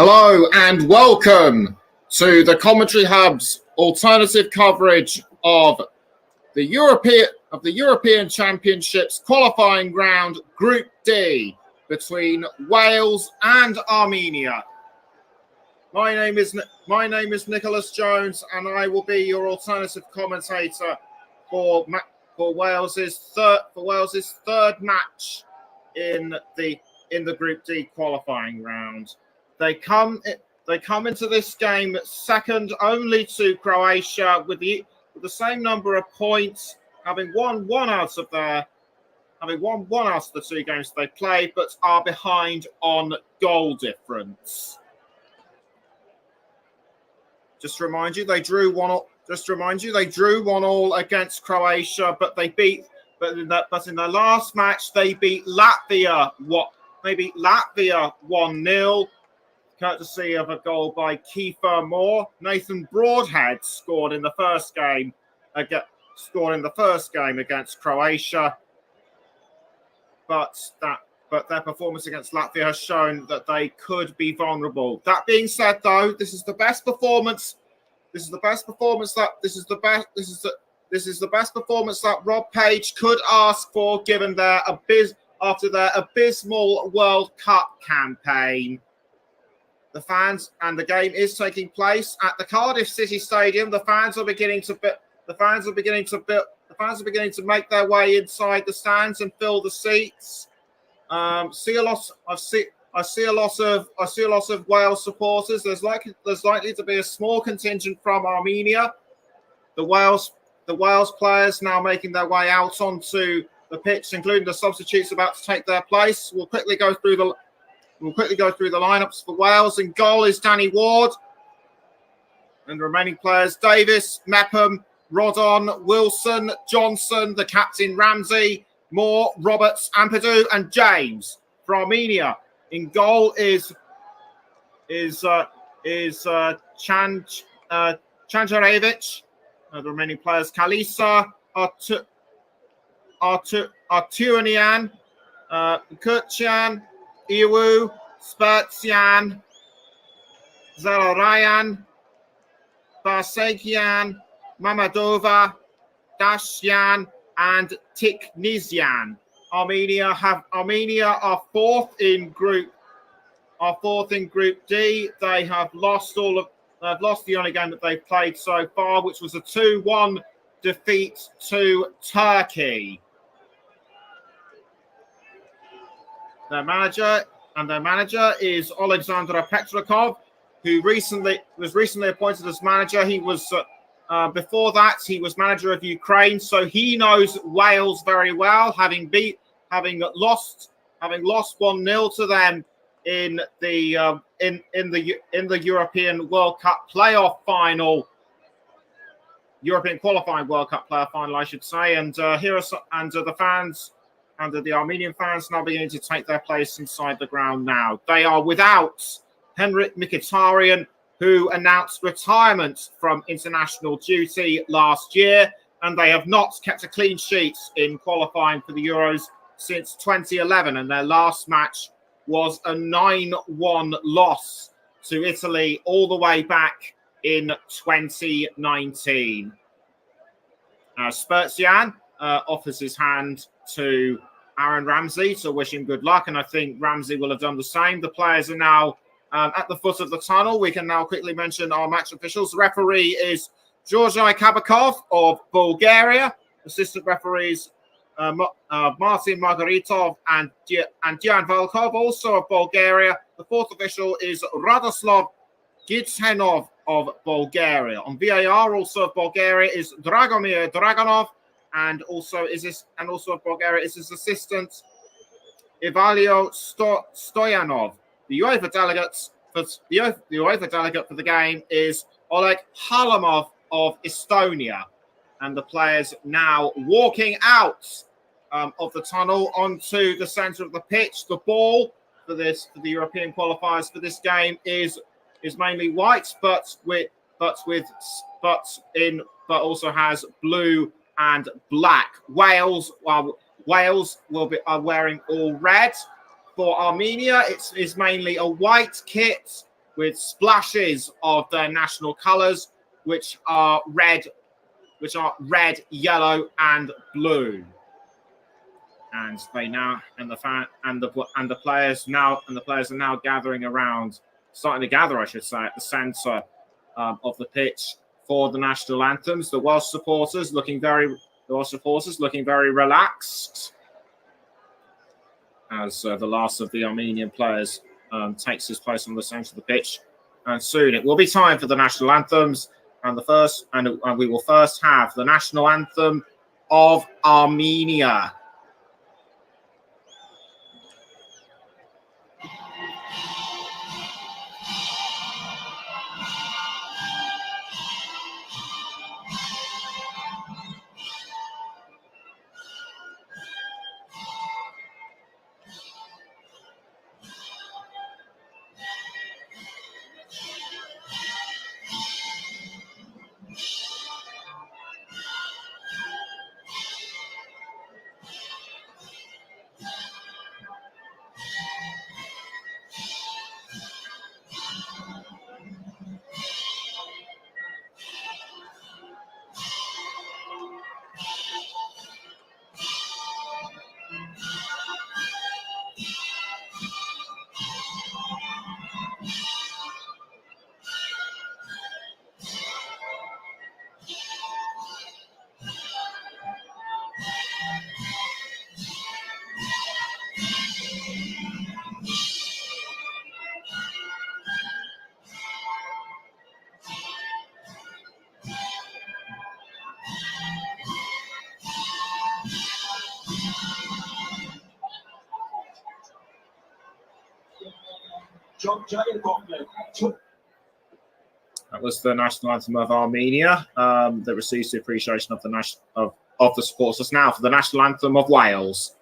Hello and welcome to the Commentary Hub's alternative coverage of the European Championships qualifying round Group D between Wales and Armenia. My name is Nicholas Jones, and I will be your alternative commentator for Wales's third match in the Group D qualifying round. They come into this game second only to Croatia with the same number of points, having won one out of the two games they played, but are behind on goal difference. Just to remind you, they drew 1-1 against Croatia, but in their last match they beat Latvia 1-0. Courtesy of a goal by Kiefer Moore. Nathan Broadhead scored in the first game against Croatia, but their performance against Latvia has shown that they could be vulnerable. That being said, though, this is the best performance that Rob Page could ask for, given after their abysmal World Cup campaign. The fans and the game is taking place at the Cardiff City Stadium. The fans are beginning to make their way inside the stands and fill the seats. I see a lot of Wales supporters. There's likely to be a small contingent from Armenia. The Wales players now making their way out onto the pitch, including the substitutes about to take their place. We'll quickly go through the lineups for Wales. In goal is Danny Ward. And the remaining players: Davis, Mepham, Rodon, Wilson, Johnson, the captain Ramsey, Moore, Roberts, Ampadu, and James. For Armenia, in goal is Chanjarevich. The remaining players: Kalisa, Arturian, Kurtyan, Iwu, Spurtsian, Zararayan, Barsegian, Mamadova, Dashyan, and Tiknizian. Armenia are fourth in Group D. They have lost the only game that they've played so far, which was a 2-1 defeat to Turkey. Their manager is Alexander Petrakov, who was recently appointed as manager. He was before that he was manager of Ukraine, so he knows Wales very well, having lost 1-0 to them in the European World Cup playoff final. European qualifying World Cup playoff final, I should say. And here are the fans. And the Armenian fans now beginning to take their place inside the ground now. They are without Henrik Mkhitaryan, who announced retirement from international duty last year, and they have not kept a clean sheet in qualifying for the Euros since 2011, and their last match was a 9-1 loss to Italy all the way back in 2019. Spurtsian offers his hand to Aaron Ramsey to wish him good luck, and I think Ramsey will have done the same. The players are now at the foot of the tunnel. We can now quickly mention our match officials. The referee is Georgi Kabakov of Bulgaria. Assistant referees Martin Margaritov and Dian Volkov, also of Bulgaria. The fourth official is Radoslav Gitsenov of Bulgaria. On VAR, also of Bulgaria is Dragomir Dragonov, and also of Bulgaria is his assistant Ivalio Stoyanov. The UEFA delegate for the game is Oleg Halamov of Estonia, and the players now walking out of the tunnel onto the centre of the pitch. The ball for the European qualifiers for this game is mainly white, but also has blue and black. Wales are wearing all red. For Armenia, it's mainly a white kit with splashes of their national colours, which are red, yellow, and blue. And the players are now gathering around, starting to gather, I should say, at the centre of the pitch for the national anthems. The Welsh supporters looking very relaxed as the last of the Armenian players takes his place on the centre of the pitch. And soon it will be time for the national anthems. And we will first have the national anthem of Armenia. That was the national anthem of Armenia that receives the appreciation of the supporters. Now for the national anthem of Wales.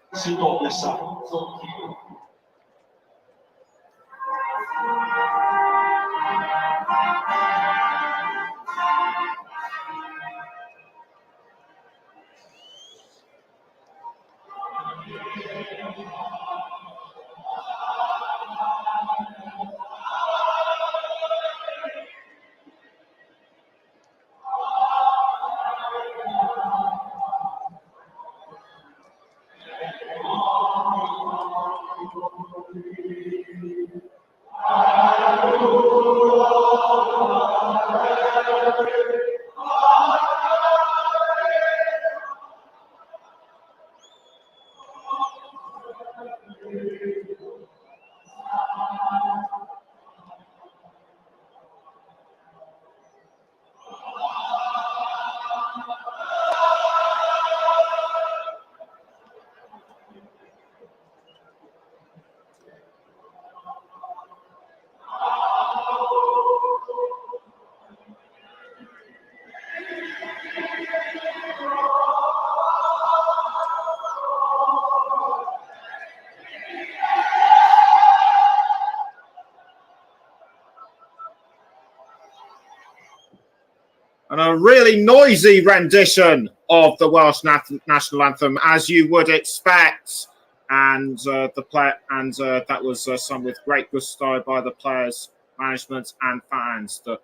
And a really noisy rendition of the Welsh national anthem, as you would expect. And that was sung with great gusto by the players, management, and fans. The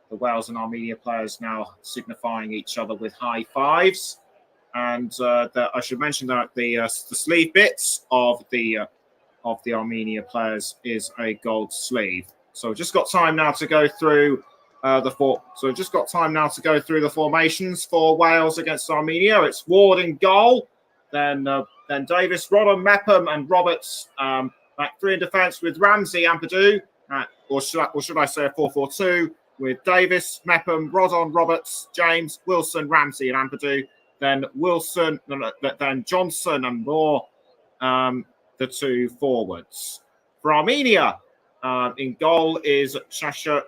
Wales and Armenia players now signifying each other with high fives. And I should mention that the sleeve bits of the Armenia players is a gold sleeve. So we've just got time now to go through the formations for Wales against Armenia. It's Ward in goal, then Davis, Rodham, Mepham, and Roberts back three in defence with Ramsey, Ampadu, or should I say a 4-4-2 with Davis, Mepham, Rodon, Roberts, James, Wilson, Ramsey, and Ampadu. Then Wilson, then Johnson and Moore, the two forwards. For Armenia, in goal is Chasharevich.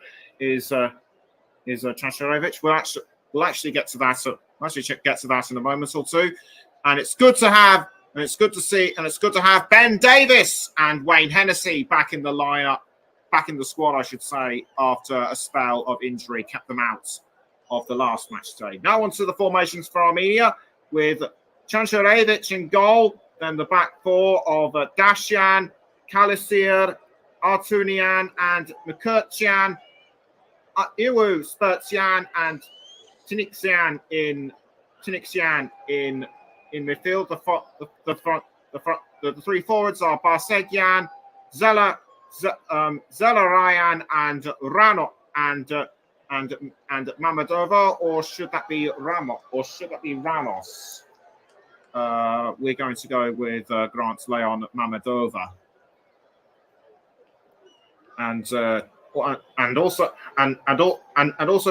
We'll actually get to that. Get to that in a moment or two. And it's good to have, and it's good to see, and it's good to have Ben Davis and Wayne Hennessy back in the lineup, back in the squad, I should say, after a spell of injury kept them out of the last match today. Now on to the formations for Armenia with Chasharevich in goal. Then the back four of Dashian, Kalisir, Artunian, and Mukherjian, Iwu, Spurtian, and Tinixian in midfield. The three forwards are Barsegyan, Zelarayan, and Rano and Mamadova, or should that be Ramos? Or should that be Ramos? We're going to go with Grant Leon Mamadova, and also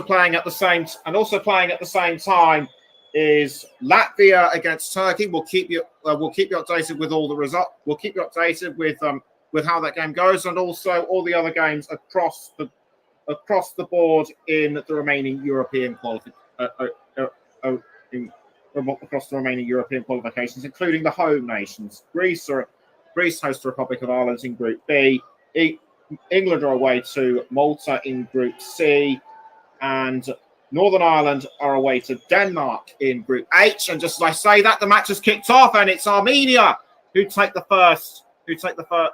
playing at the same time is Latvia against Turkey. We'll keep you updated with all the results. We'll keep you updated with how that game goes, and also all the other games across the board in the remaining European qualifications, including the home nations. Greece hosts the Republic of Ireland in Group B. England are away to Malta in Group C, and Northern Ireland are away to Denmark in Group H. And just as I say that, the match has kicked off, and it's Armenia who take the first shot at the ball.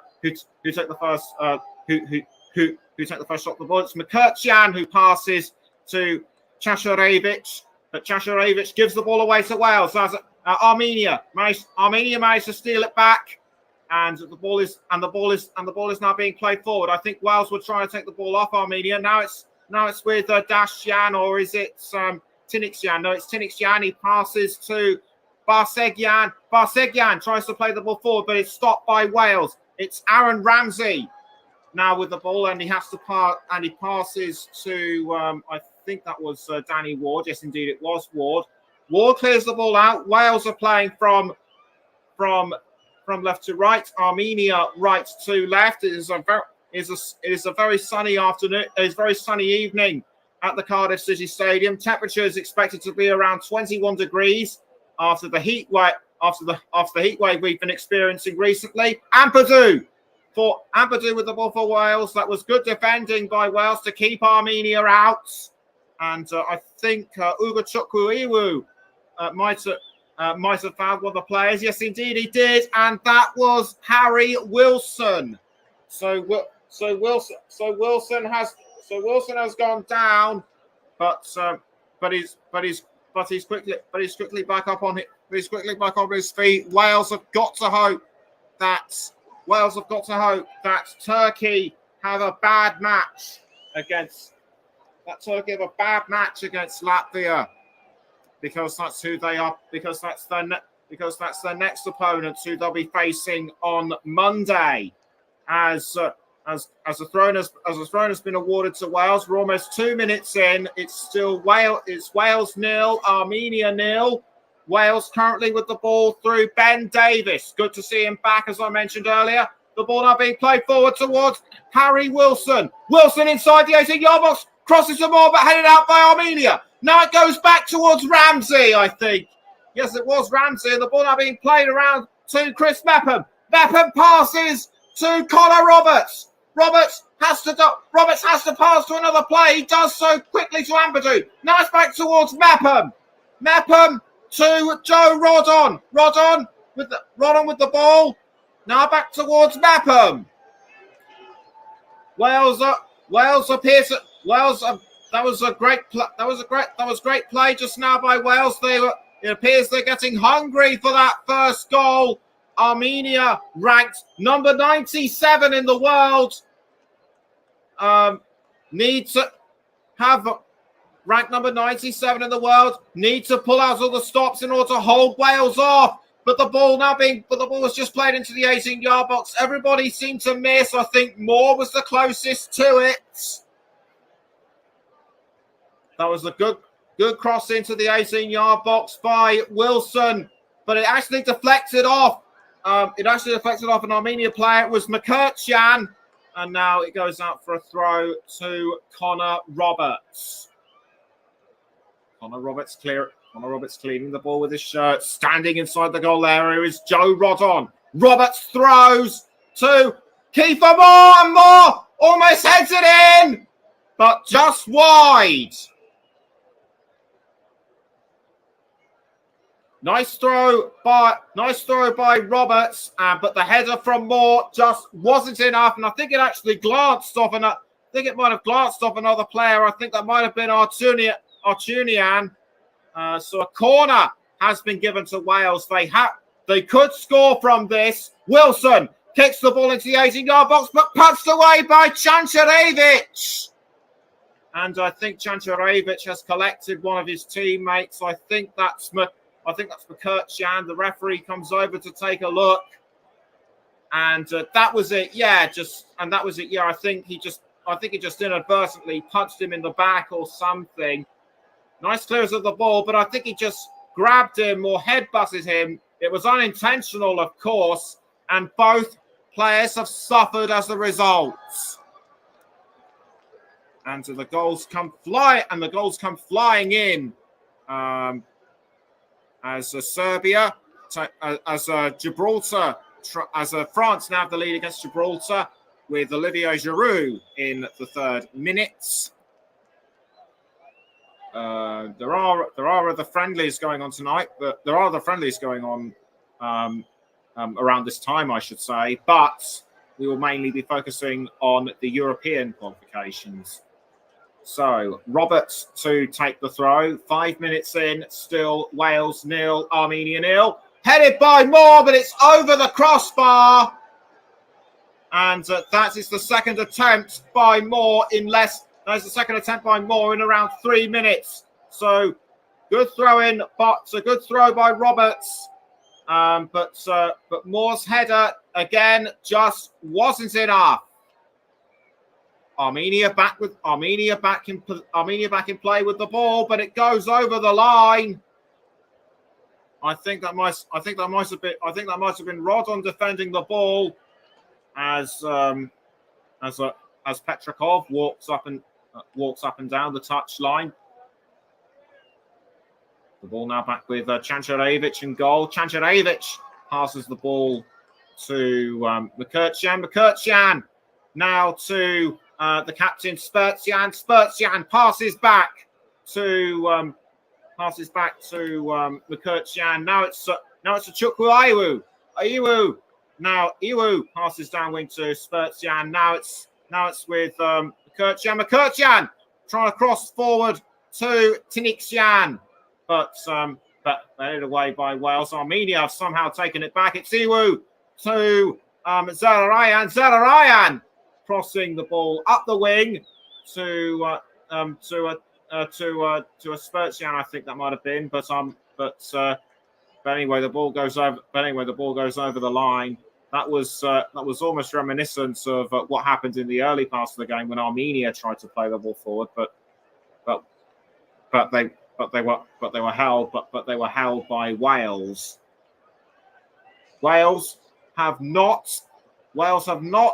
It's Mukherjian who passes to Chasharevich, but Chasharevich gives the ball away to Wales. As Armenia managed to steal it back, and the ball is now being played forward. I think Wales were trying to take the ball off Armenia. Now it's with Dashian, or is it Tinixian? No, it's Tinixian. He passes to Barsegyan. Barsegyan tries to play the ball forward, but it's stopped by Wales. It's Aaron Ramsey now with the ball, and he has to and he passes to I think that was Danny Ward. Yes, indeed, it was Ward. Ward clears the ball out. Wales are playing from left to right. Armenia right to left. It is a very sunny afternoon. It's a very sunny evening at the Cardiff City Stadium. Temperature is expected to be around 21 degrees after the heat wave we've been experiencing recently. Ampadu with the ball for Wales. That was good defending by Wales to keep Armenia out. And I think Ugachukwu Iwu might have found one of the players. Yes, indeed, he did, and that was Harry Wilson. So Wilson has gone down, but he's quickly back up on it. He's quickly back on his feet. Wales have got to hope that Turkey have a bad match against Latvia, because that's who they are. Because that's their next opponent, who they'll be facing on Monday. As the throne has been awarded to Wales, we're almost 2 minutes in. It's still Wales 0, Armenia 0. Wales currently with the ball through Ben Davis. Good to see him back, as I mentioned earlier. The ball now being played forward towards Harry Wilson. Wilson inside the 18-yard box, crosses the ball, but headed out by Armenia. Now it goes back towards Ramsey, I think. Yes, it was Ramsey. The ball now being played around to Chris Mepham. Mepham passes to Connor Roberts. Roberts has to pass to another play. He does so quickly to Ampadu. Now it's back towards Mepham. Mepham to Joe Rodon. Rodon with the ball. Now back towards Mepham. Wales appears. That was great play just now by Wales. It appears they're getting hungry for that first goal. Armenia, ranked number 97 in the world, need to pull out all the stops in order to hold Wales off. But the ball was just played into the 18-yard box. Everybody seemed to miss. I think Moore was the closest to it. That was a good cross into the 18-yard box by Wilson, but it actually deflected off. An Armenia player. It was McKertyan, and now it goes out for a throw to Connor Roberts. Connor Roberts cleaning the ball with his shirt. Standing inside the goal area is Joe Rodon. Roberts throws to Kiefer Moore, and Moore almost heads it in, but just wide. Nice throw by Roberts, but the header from Moore just wasn't enough, and I think it actually glanced off. I think it might have glanced off another player. I think that might have been Artunian. So a corner has been given to Wales. They could score from this. Wilson kicks the ball into the 18-yard box, but punched away by Chancharevic. And I think Chancharevic has collected one of his teammates. I think that's McKertyan. The referee comes over to take a look, and that was it. That was it. I think he just inadvertently punched him in the back or something. Nice clearance of the ball, but I think he just grabbed him or headbutted him. It was unintentional, of course, and both players have suffered as a result. And so the goals come flying in. As Serbia, as Gibraltar, as France now have the lead against Gibraltar with Olivier Giroud in the 3rd minute. There are other friendlies going on tonight, but there are other friendlies going on around this time, I should say. But we will mainly be focusing on the European qualifications. So, Roberts to take the throw. 5 minutes in, still Wales 0, Armenia 0. Headed by Moore, but it's over the crossbar. And that is the second attempt by Moore in around 3 minutes. So, good throw in, but a good throw by Roberts. But Moore's header again just wasn't enough. Armenia back in play with the ball, but it goes over the line. I think that might have been Rodon defending the ball as Petrakov walks up and down the touch line. The ball now back with Chancharevic in goal. Chancharevic passes the ball to McKertyan. McKertyan now to the captain Spurtsian. Spurtsian passes back to McKertyan. Now it's a Chukwu Iwu. Now Iwu passes downwind to Spurtsian. Now it's with McKertyan. McKertyan trying to cross forward to Tinixian, but headed away by Wales. Armenia have somehow taken it back. It's Iwu to Zararayan. Zararayan crossing the ball up the wing to a Spurtsian, I think that might have been, but anyway, the ball goes over. The line. That was almost reminiscent of what happened in the early parts of the game when Armenia tried to play the ball forward, but they were held by Wales. Wales have not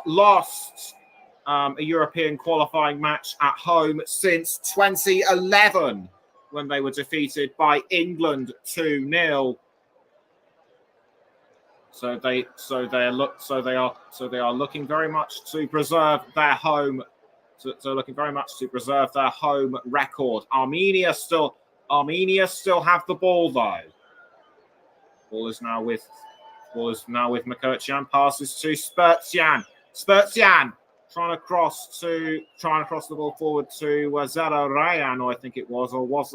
lost a European qualifying match at home since 2011, when they were defeated by England 2-0. So they are looking very much to preserve their home. Looking very much to preserve their home record. Armenia still have the ball though. Ball is now with McKertyan. Passes to Spurtsian. Spurtsian trying to cross the ball forward to Zararayan, I think it was, or was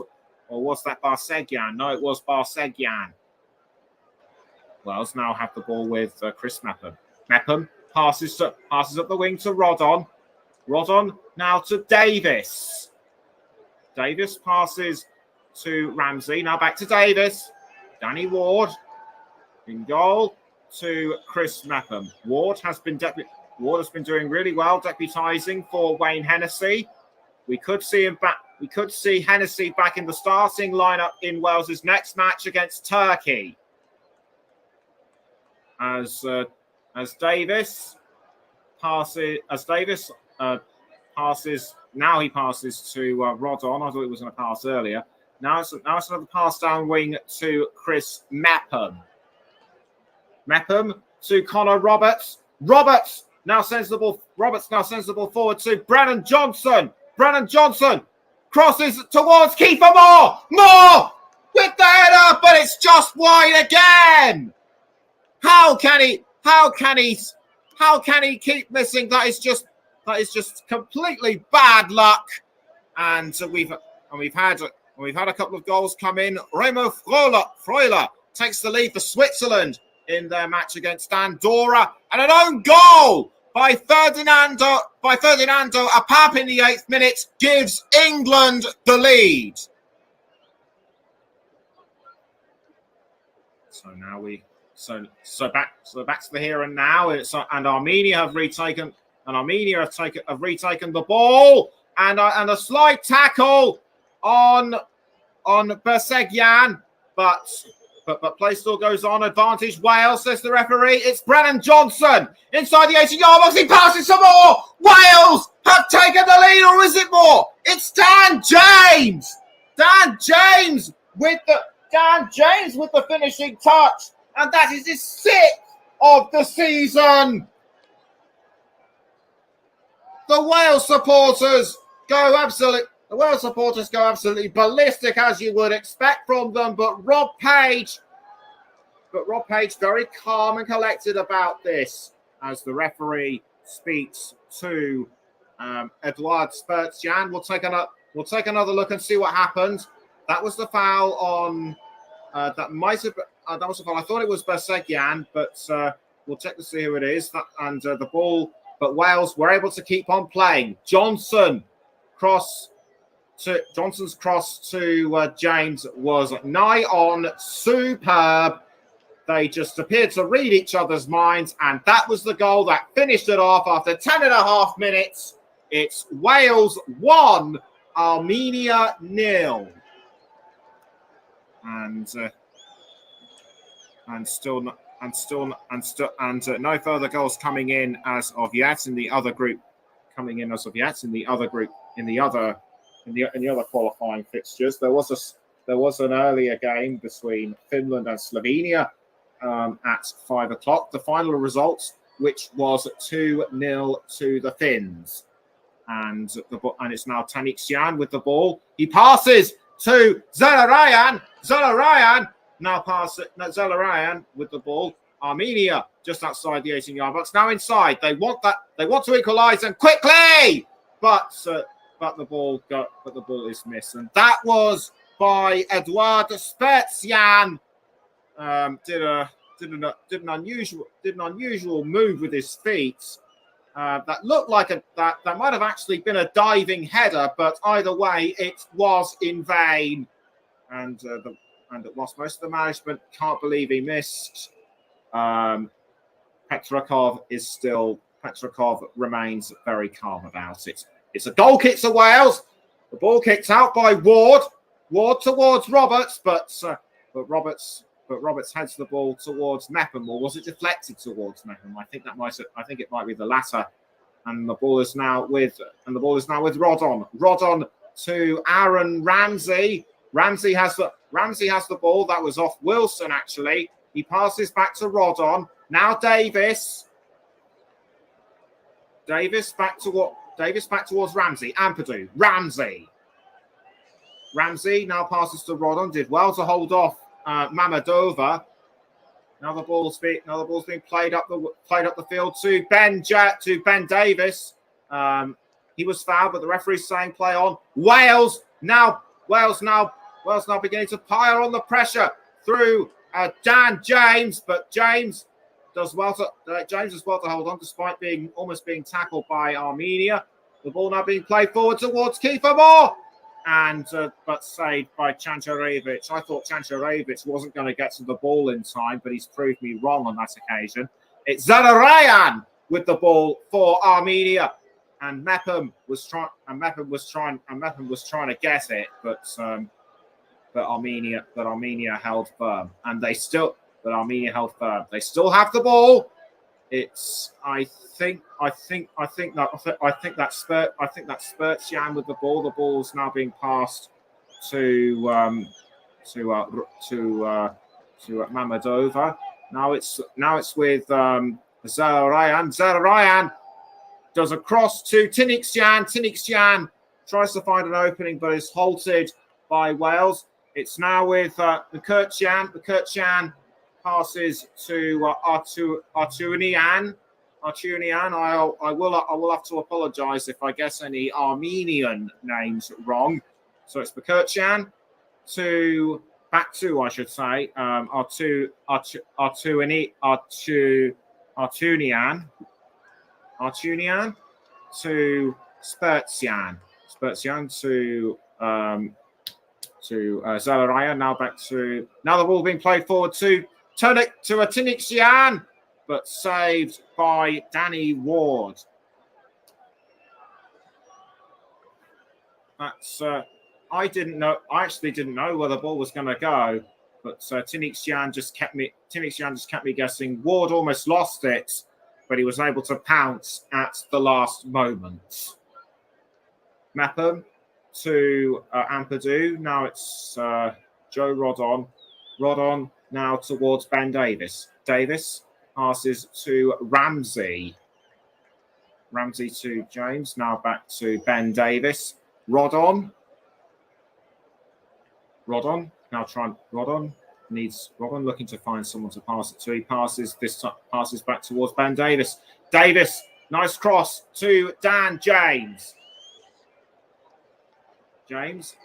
that Barsegyan? No, it was Barsegyan. Wales now have the ball with Chris Mepham. Mepham passes up the wing to Rodon. Rodon now to Davis. Davis passes to Ramsey. Now back to Davis. Danny Ward in goal to Chris Mepham. Ward has been doing really well, deputising for Wayne Hennessy. We could see him we could see Hennessy back in the starting lineup in Wales's next match against Turkey. As Davis passes, now he passes to Rodon. I thought he was going to pass earlier. Now it's another pass down wing to Chris Mepham. Mepham to Connor Roberts. Roberts now sends the ball forward to Brennan Johnson. Brennan Johnson crosses towards Kiefer Moore. Moore with the header, but it's just wide again. How can he keep missing? That is just completely bad luck. And we've had a couple of goals come in. Remo Freuler takes the lead for Switzerland in their match against Andorra, and an own goal by Ferdinando Apap in the 8th minute gives England the lead. So now back to the here and now. And Armenia have retaken the ball, and a slight tackle on Bersegyan, but play still goes on. Advantage Wales, says the referee. It's Brennan Johnson inside the 18-yard box. He passes some more. Wales have taken the lead, or is it more? It's Dan James. Dan James with the finishing touch, and that is his 6th of the season. The Wales supporters go absolutely ballistic, as you would expect from them. But Rob Page very calm and collected about this as the referee speaks to Eduard Spertjan. We'll take another look and see what happened. That was the foul on. That was a foul. I thought it was Bersegyan, but we'll check to see who it is. The ball. But Wales were able to keep on playing. Johnson's cross to James was nigh on superb. They just appeared to read each other's minds, and that was the goal that finished it off after 10.5 minutes. It's Wales 1, Armenia 0. And no further goals coming in as of yet in the other group. In the other qualifying fixtures, there was an earlier game between Finland and Slovenia at 5 o'clock. The final result, which was 2-0 to the Finns, and it's now Taniksian with the ball. He passes to Zelarayan. Zelarayan with the ball. Armenia just outside the 18-yard box. Now inside. They want to equalise and quickly, but the ball is missed, and that was by Eduard Spertjan. Did an unusual move with his feet. That looked like that might have actually been a diving header, but either way, it was in vain. And whilst most of the management can't believe he missed, Petrakov remains very calm about it. It's a goal kick to Wales. The ball kicked out by Ward. Ward towards Roberts, but Roberts heads the ball towards Mepham, or was it deflected towards Mepham? I think it might be the latter. And the ball is now with Rodon. Rodon to Aaron Ramsey. Ramsey has the ball. That was off Wilson, actually. He passes back to Rodon. Now Davis back towards Ramsey. Ampadu. Ramsey now passes to Rodon. Did well to hold off Mamadova. Now the ball's being played up the field to Ben Davis. He was fouled, but the referee's saying play on. Wales now beginning to pile on the pressure through Dan James, but James does well to hold on despite almost being tackled by Armenia. The ball now being played forward towards Kiefer Moore, but saved by Chancharevic. I thought Chancharevic wasn't going to get to the ball in time, but he's proved me wrong on that occasion. It's Zelarayan with the ball for Armenia. and Mepham was trying to get it, but Armenia held firm, and Armenia held firm. They still have the ball. It's I think that Spurtsian with the ball. The ball's now being passed to Mamadova. Now it's with Zarayan. Zarayan does a cross to Tinixian. Tinixian tries to find an opening, but is halted by Wales. It's now with Mukherjian. Mukherjian passes to Artunian. Artunian. I will have to apologise if I guess any Armenian names wrong. So it's Mukherjian back to I should say Artunian to Spurtsian. Spurtsian to Zalaria. Now the ball being played forward to Tinixian, but saved by Danny Ward. That's I actually didn't know where the ball was going to go, but Tinixian just kept me guessing. Ward almost lost it, but he was able to pounce at the last moment. Mepham to Ampadu. Now it's Joe Rodon. Rodon now towards Ben Davis. Davis passes to Ramsey. Ramsey to James. Now back to Ben Davis. Rodon now trying. Rodon looking to find someone to pass it to. He passes back towards Ben Davis. Davis, nice cross to Dan James. James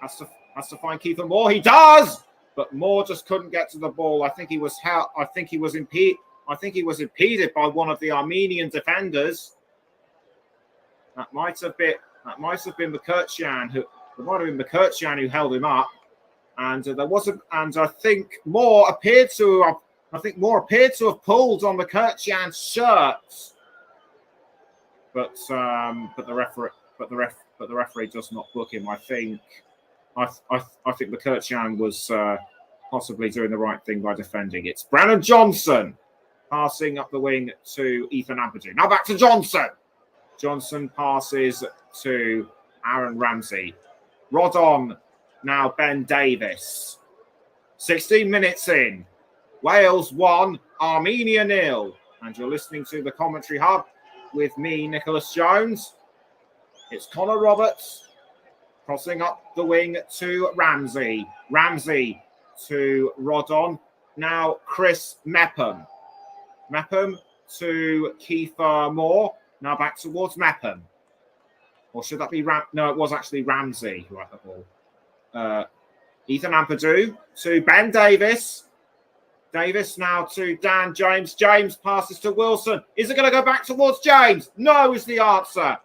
has to find Kiefer Moore. He does, but Moore just couldn't get to the ball. I think he was impeded by one of the Armenian defenders. That might have been Mukherjian who held him up, and I think Moore appeared to have pulled on Mukherjian's shirt, but the referee does not book him. I think Mukherjian was possibly doing the right thing by defending. It's Brandon Johnson passing up the wing to Ethan Ampadu. Now back to Johnson. Johnson passes to Aaron Ramsey. Rodon, now Ben Davis. 16 minutes in. Wales 1, Armenia 0. And you're listening to the Commentary Hub with me, Nicholas Jones. It's Connor Roberts crossing up the wing to Ramsey. Ramsey to Rodon. Now Chris Mepham. Mepham to Kiefer Moore. Now back towards Mepham. Or should that be No, it was actually Ramsey who had the ball. Ethan Ampadu to Ben Davis. Davis now to Dan James. James passes to Wilson. Is it going to go back towards James? No is the answer.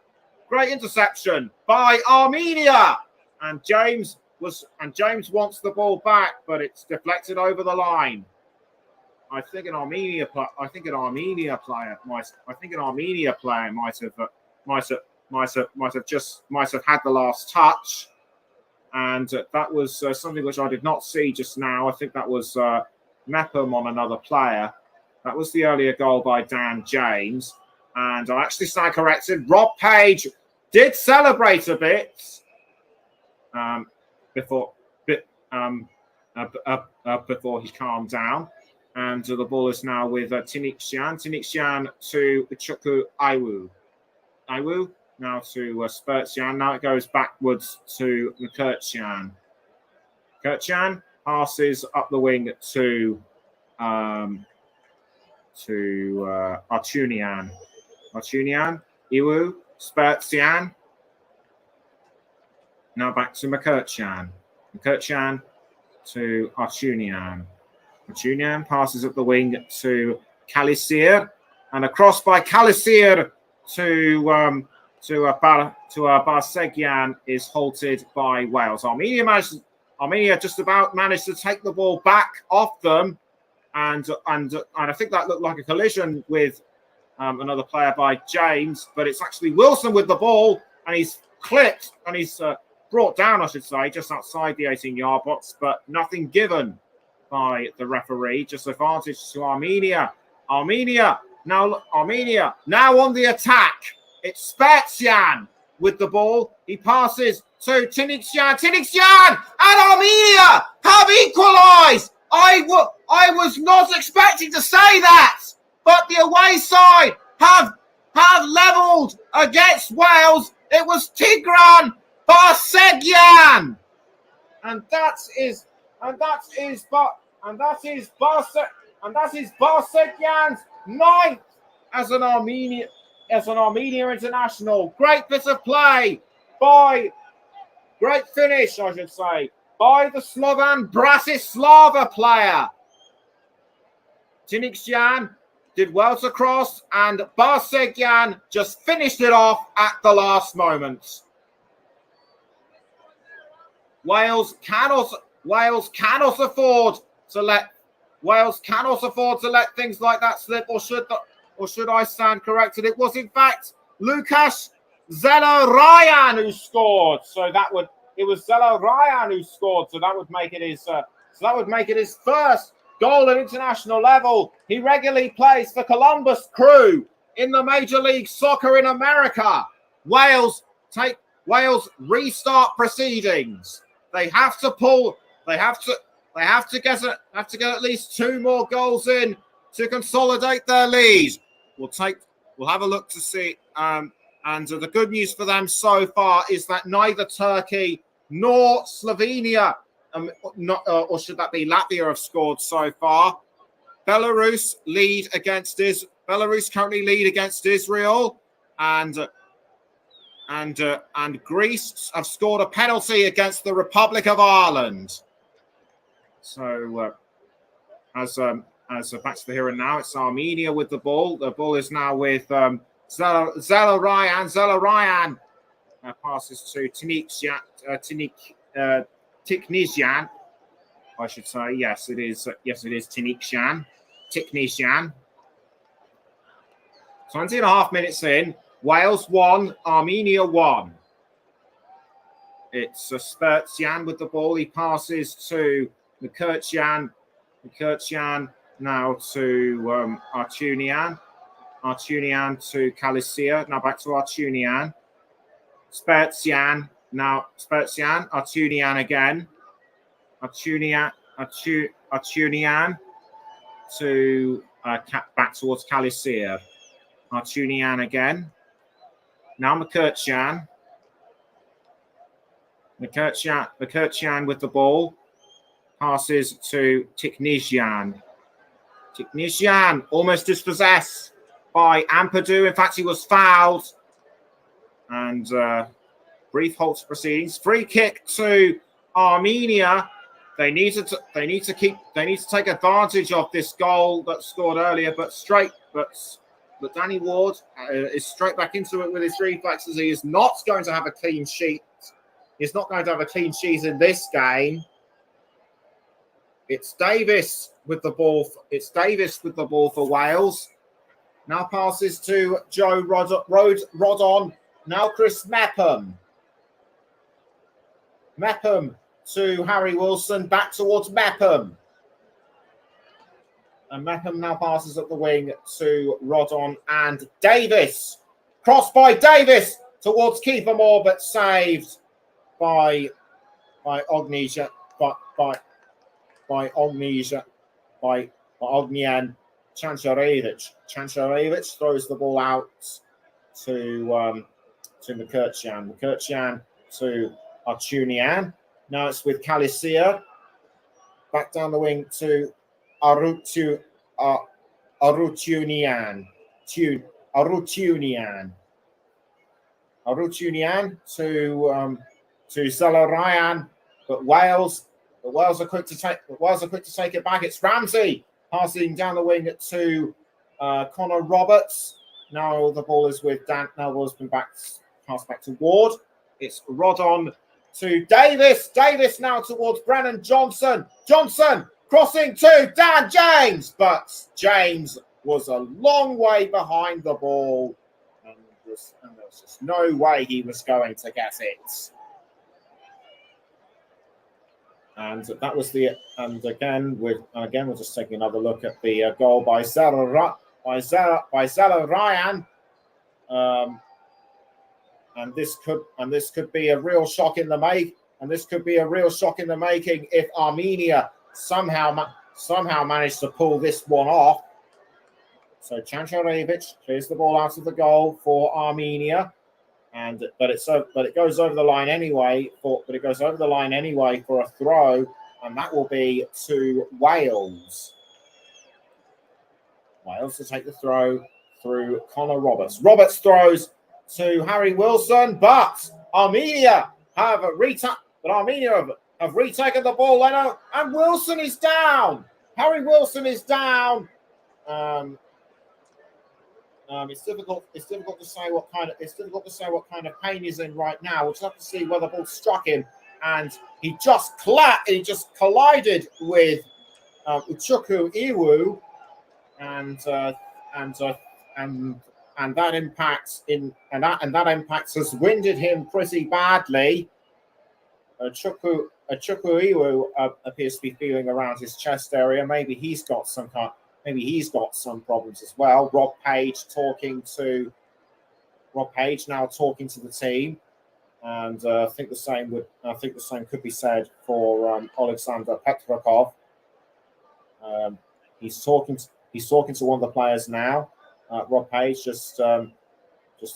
Great interception by Armenia. And James wants the ball back, but it's deflected over the line. I think an Armenia player might have had the last touch, and that was something which I did not see just now. I think that was Mepham on another player. That was the earlier goal by Dan James, and I actually stand corrected. Rob Page did celebrate a bit before he calmed down. And the ball is now with Tinixian. Tinixian to Chuku Aiwu. Aiwu now to Spurtsian. Now it goes backwards to Mukherjian. Mukherjian passes up the wing to Artunian. Artunian, Iwu, Spurtsian. Now back to Mukherjian. Mukherjian to Artunian. Artunian passes up the wing to Kalisir, and a cross by Kalisir to Barsegian is halted by Wales. Armenia just about managed to take the ball back off them, and I think that looked like a collision with another player by James, but it's actually Wilson with the ball, and he's clipped, and he's brought down, I should say, just outside the 18-yard box, but nothing given by the referee. Just advantage to Armenia. Armenia now on the attack. It's Spetsyan with the ball. He passes to Tiniksyan. Tiniksyan and Armenia have equalised. I was not expecting to say that, but the away side have levelled against Wales. It was Tigran Barsegyan, and that is Barsegyan's ninth as an Armenia international. Great bit of play great finish, I should say, by the Slovan Bratislava player. Tiniksyan did well to cross, and Barsegyan just finished it off at the last moment. Wales cannot afford to let things like that slip, or should I stand corrected? It was in fact Lukasz Zelarayan who scored. It was Zelarayan who scored, so that would make it his first goal at international level. He regularly plays for Columbus Crew in the Major League Soccer in America. Wales restart proceedings. They have to get at least 2 more goals in to consolidate their lead. We'll have a look to see. And the good news for them so far is that neither Turkey nor Slovenia, or should that be Latvia, have scored so far. Belarus currently lead against Israel, and Greece have scored a penalty against the Republic of Ireland. So, as back to the here and now, it's Armenia with the ball. The ball is now with Zelarayan. Zelarayan passes to Tiknisyan. I should say, yes, it is Tiniksyan. 20.5 minutes in. Wales 1, Armenia 1. It's Spetsyan with the ball. He passes to Mkhitaryan. Mkhitaryan now to Artunian. Artunian to Kalisia. Now back to Artunian. Spetsyan. Now Spetsyan. Artunian again. Artunian to back towards Kalisia. Artunian again. Now Mkhitaryan. Mkhitaryan with the ball. Passes to Tiknisyan. Tiknisyan almost dispossessed by Ampadu. In fact, he was fouled. And brief halt to proceedings. Free kick to Armenia. They need to take advantage of this goal that scored earlier, but Danny Ward is straight back into it with his reflexes. He is not going to have a clean sheet. He's not going to have a clean sheet in this game. It's Davis with the ball. It's Davis with the ball for Wales. Now passes to Joe Rodon. Now Chris Mepham. Mepham to Harry Wilson. Back towards Mepham. And Mepham now passes up the wing to Rodon and Davis. Crossed by Davis towards Kiefer Moore, but saved by Ognian Chancharevich. Chancharevich throws the ball out to Mkhitaryan. Mkhitaryan to Artunian. Now it's with Kalisia. Back down the wing to Arutunian to Zelarayan, but Wales are quick to take it back. It's Ramsey passing down the wing to Connor Roberts. Now the ball is with Dan. Now the ball's been passed back to Ward. It's Rodon to Davis. Davis now towards Brennan Johnson. Johnson crossing to Dan James, but James was a long way behind the ball, and there was just no way he was going to get it. And that was the. And again, we're just taking another look at the goal by Zela Ryan. And this could be a real shock in the make. And this could be a real shock in the making if Armenia somehow managed to pull this one off. So Chancharevic clears the ball out of the goal for Armenia, but it goes over the line anyway for a throw, and that will be to Wales. Wales to take the throw through Connor Roberts. Roberts throws to Harry Wilson, but Armenia have retaken the ball, Leno, and Wilson is down. Harry Wilson is down. It's difficult to say what kind of pain he's in right now. We'll just have to see whether the ball struck him, and he just collided with Chukwu Iwu, and that impact has winded him pretty badly. Chukwu Iwu appears to be feeling around his chest area. Maybe he's got some problems as well. Rob Page now talking to the team, and I think the same could be said for Alexander Petrakov. He's talking to one of the players now. Rob Page just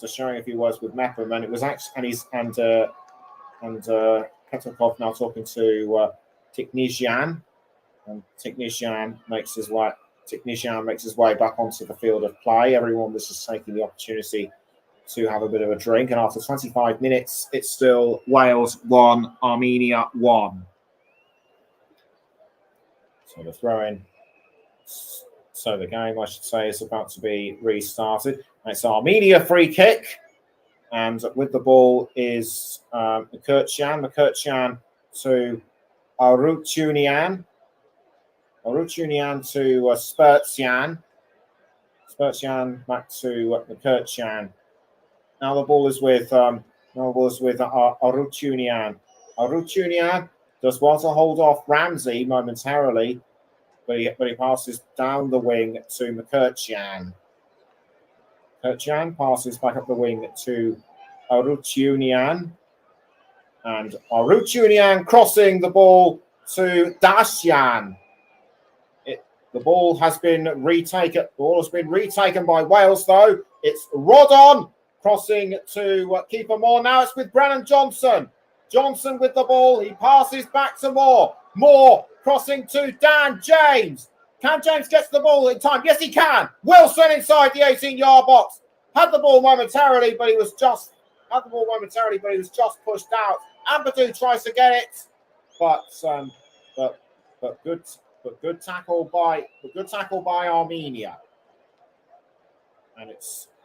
sharing a few words with Mepham, and it was actually and Petrakov now talking to Tiknisyan, and Tiknisyan makes his way back onto the field of play. Everyone was just taking the opportunity to have a bit of a drink, and after 25 minutes, it's still Wales 1, Armenia 1. So the throw-in. So the game, I should say, is about to be restarted. It's Armenia free kick, and with the ball is Mukherjee. Mukherjee to Arutunian. Arutunian to Spurtsian. Spurtsian back to Mukherjee. Now the ball is with Arutunian. Arutunian does well to hold off Ramsey momentarily, but he passes down the wing to Mukherjee. Mukherjee passes back up the wing to Arutunian, and Arutunian crossing the ball to Dasyan. The ball has been retaken. The ball has been retaken by Wales, though. It's Rodon crossing to keeper Moore. Now it's with Brennan Johnson. Johnson with the ball. He passes back to Moore. Moore crossing to Dan James. Can James get the ball in time? Yes, he can. Wilson inside the 18-yard box. Had the ball momentarily, but he was just pushed out. Ampadu tries to get it, but good tackle by Armenia. And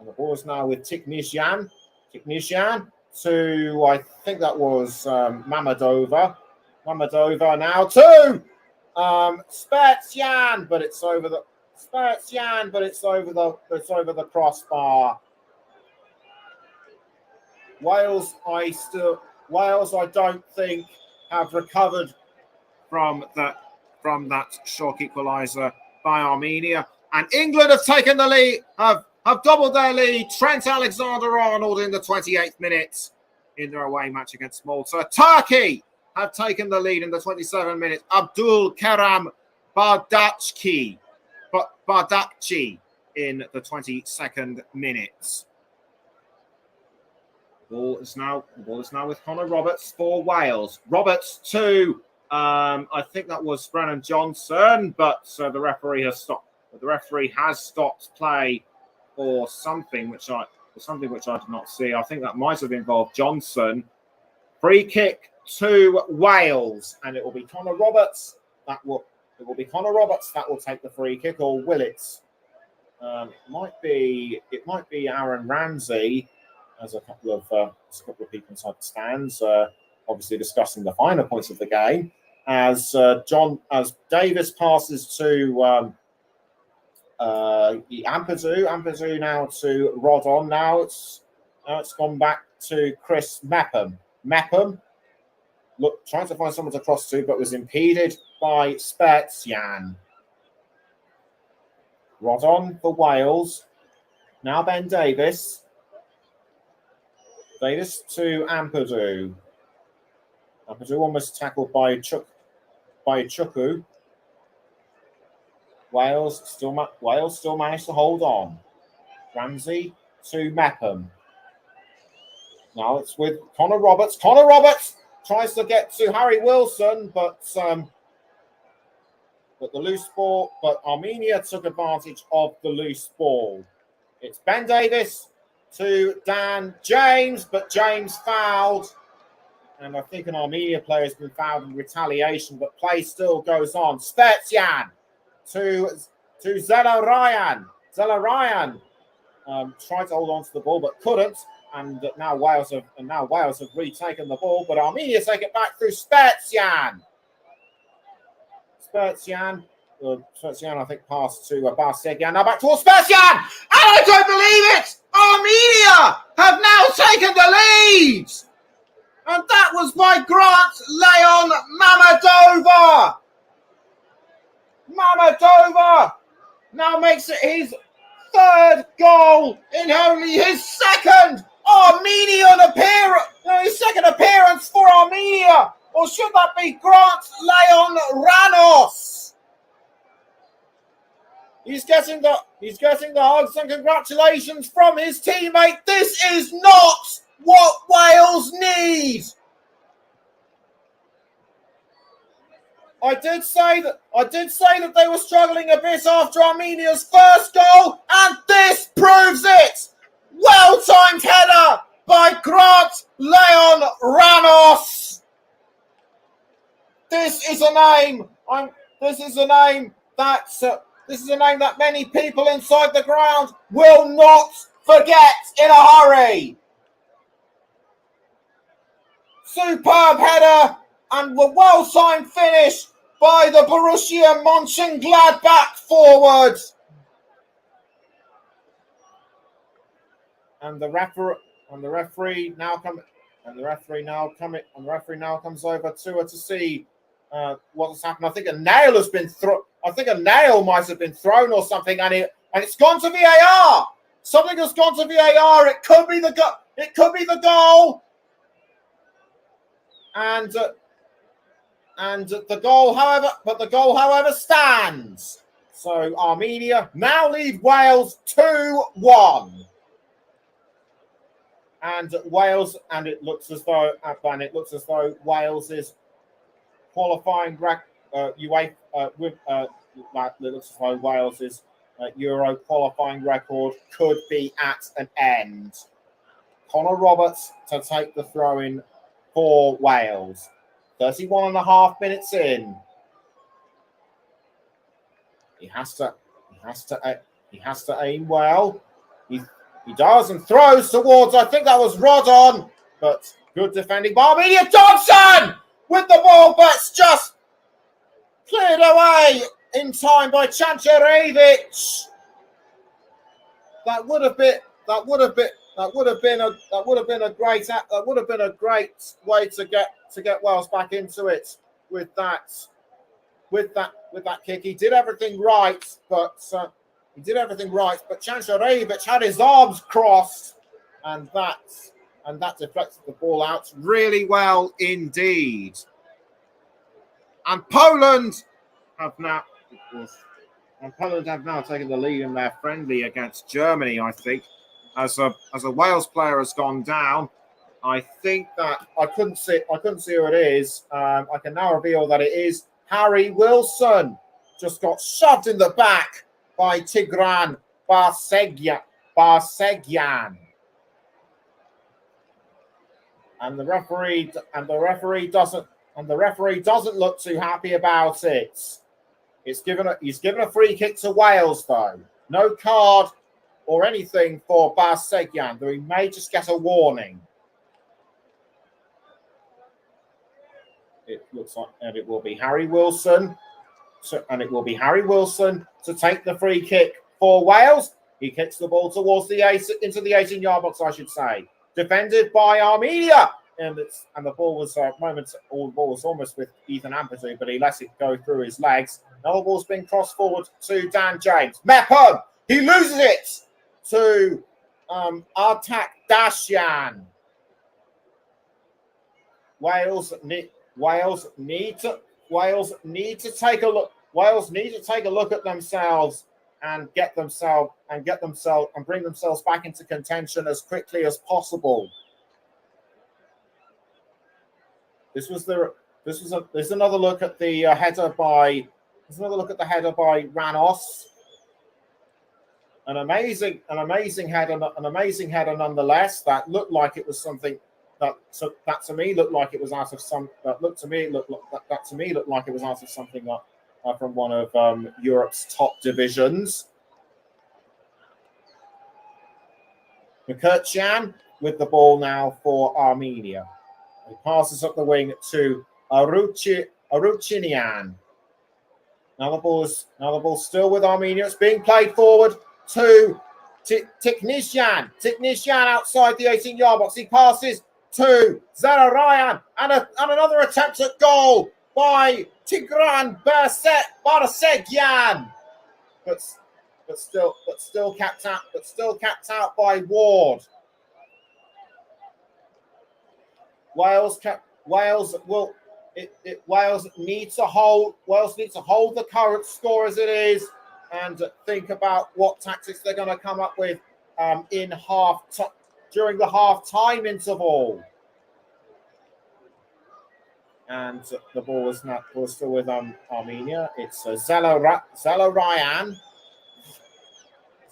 the ball is now with Tiknisyan. Tiknisyan to, I think that was Mamadova. Mamadova now to Spurtsian, but it's over the crossbar. Wales, I don't think have recovered from that shock equaliser by Armenia, and England have taken the lead, have doubled their lead. Trent Alexander-Arnold in the 28th minute in their away match against Malta. Turkey have taken the lead in the 27th minute. Abdul Karam Bardakci in the 22nd minute. The ball is now with Connor Roberts for Wales. Roberts to I think that was Brennan Johnson, but the referee has stopped. The referee has stopped play for something which I did not see. I think that might have involved Johnson. Free kick to Wales, and it will be Connor Roberts that will take the free kick, or will it? It might be Aaron Ramsey, as a couple of people inside the stands, obviously discussing the finer points of the game. As Davis passes to Ampadu now to Rodon. Now it's gone back to Chris Mepham. Look, trying to find someone to cross to, but was impeded by Spertian. Rodon for Wales. Now Ben Davies. Davies to Ampadu. Ampadu almost tackled by Chukwu. Wales still managed to hold on. Ramsey to Mepham. Now it's with Connor Roberts. Connor Roberts tries to get to Harry Wilson, but the loose ball. But Armenia took advantage of the loose ball. It's Ben Davies to Dan James, but James fouled. And I think an Armenia player has been fouled in retaliation, but play still goes on. Spertian to Zelarayan. Zelarayan tried to hold on to the ball, but couldn't. And now Wales have retaken the ball, but Armenia take it back through Spertian. Spertian, I think, passed to Barsegian. Now back towards Spertian, and I don't believe it. Armenia have now taken the lead, and that was by Grant Leon Mamadova. Mamadova now makes it his third goal in only his second his second appearance for Armenia, or should that be Grant Leon Ranos? He's getting the hugs and congratulations from his teammate. This is not what Wales need. I did say that they were struggling a bit after Armenia's first goal, and this proves it. Well-timed header by Grant Leon Ranos. This is a name that many people inside the ground will not forget in a hurry. Superb header and a well-timed finish by the Borussia Mönchengladbach forward. And the referee now comes over to her to see what has happened. I think a nail has been thrown. I think a nail might have been thrown or something, and it's gone to VAR. Something has gone to VAR. It could be the goal. And the goal, however, stands. So Armenia now lead Wales 2-1. And it looks as though Wales's qualifying Wales's Euro qualifying record could be at an end. Connor Roberts to take the throw-in for Wales. 31.5 minutes in. He has to aim well. He does and throws towards, I think that was Rodon, but good defending by Armenia. Johnson with the ball, but it's just cleared away in time by Chancharevic. That would have been a great way to get Wales back into it with that kick. He did everything right, but Chancharevic had his arms crossed, and that deflected the ball out really well indeed. And Poland have now taken the lead in their friendly against Germany, I think. As a Wales player has gone down, I think that I couldn't see who it is. I can now reveal that it is Harry Wilson. Just got shoved in the back by Tigran Barsegian. And the referee doesn't look too happy about it. He's given a free kick to Wales though. No card or anything for Barsegian, though he may just get a warning. It looks like, and it will be Harry Wilson. To take the free kick for Wales. He kicks the ball towards the into the 18-yard box, I should say. Defended by Armenia. And the ball was almost with Ethan Ampadu, but he lets it go through his legs. Now the ball's been crossed forward to Dan James. Mepham, he loses it to Artak Dashian. Wales need to take a look. Wales need to take a look at themselves and bring themselves back into contention as quickly as possible. This is another look at the header by Ranos. An amazing header nonetheless. That looked like it was something that to me looked like it was out of some. That to me looked like it was out of something from one of Europe's top divisions. McCutcheon with the ball now for Armenia. He passes up the wing to Aruchinian. Now the ball's still with Armenia. It's being played forward to Tiknishan. Tiknishan outside the 18-yard box. He passes to Zararayan and another attempt at goal by Tigran Barsegyan. But still capped out by Ward. Wales need to hold the current score as it is and think about what tactics they're going to come up with during the half-time interval. And the ball was still with Armenia. It's Zelarayan.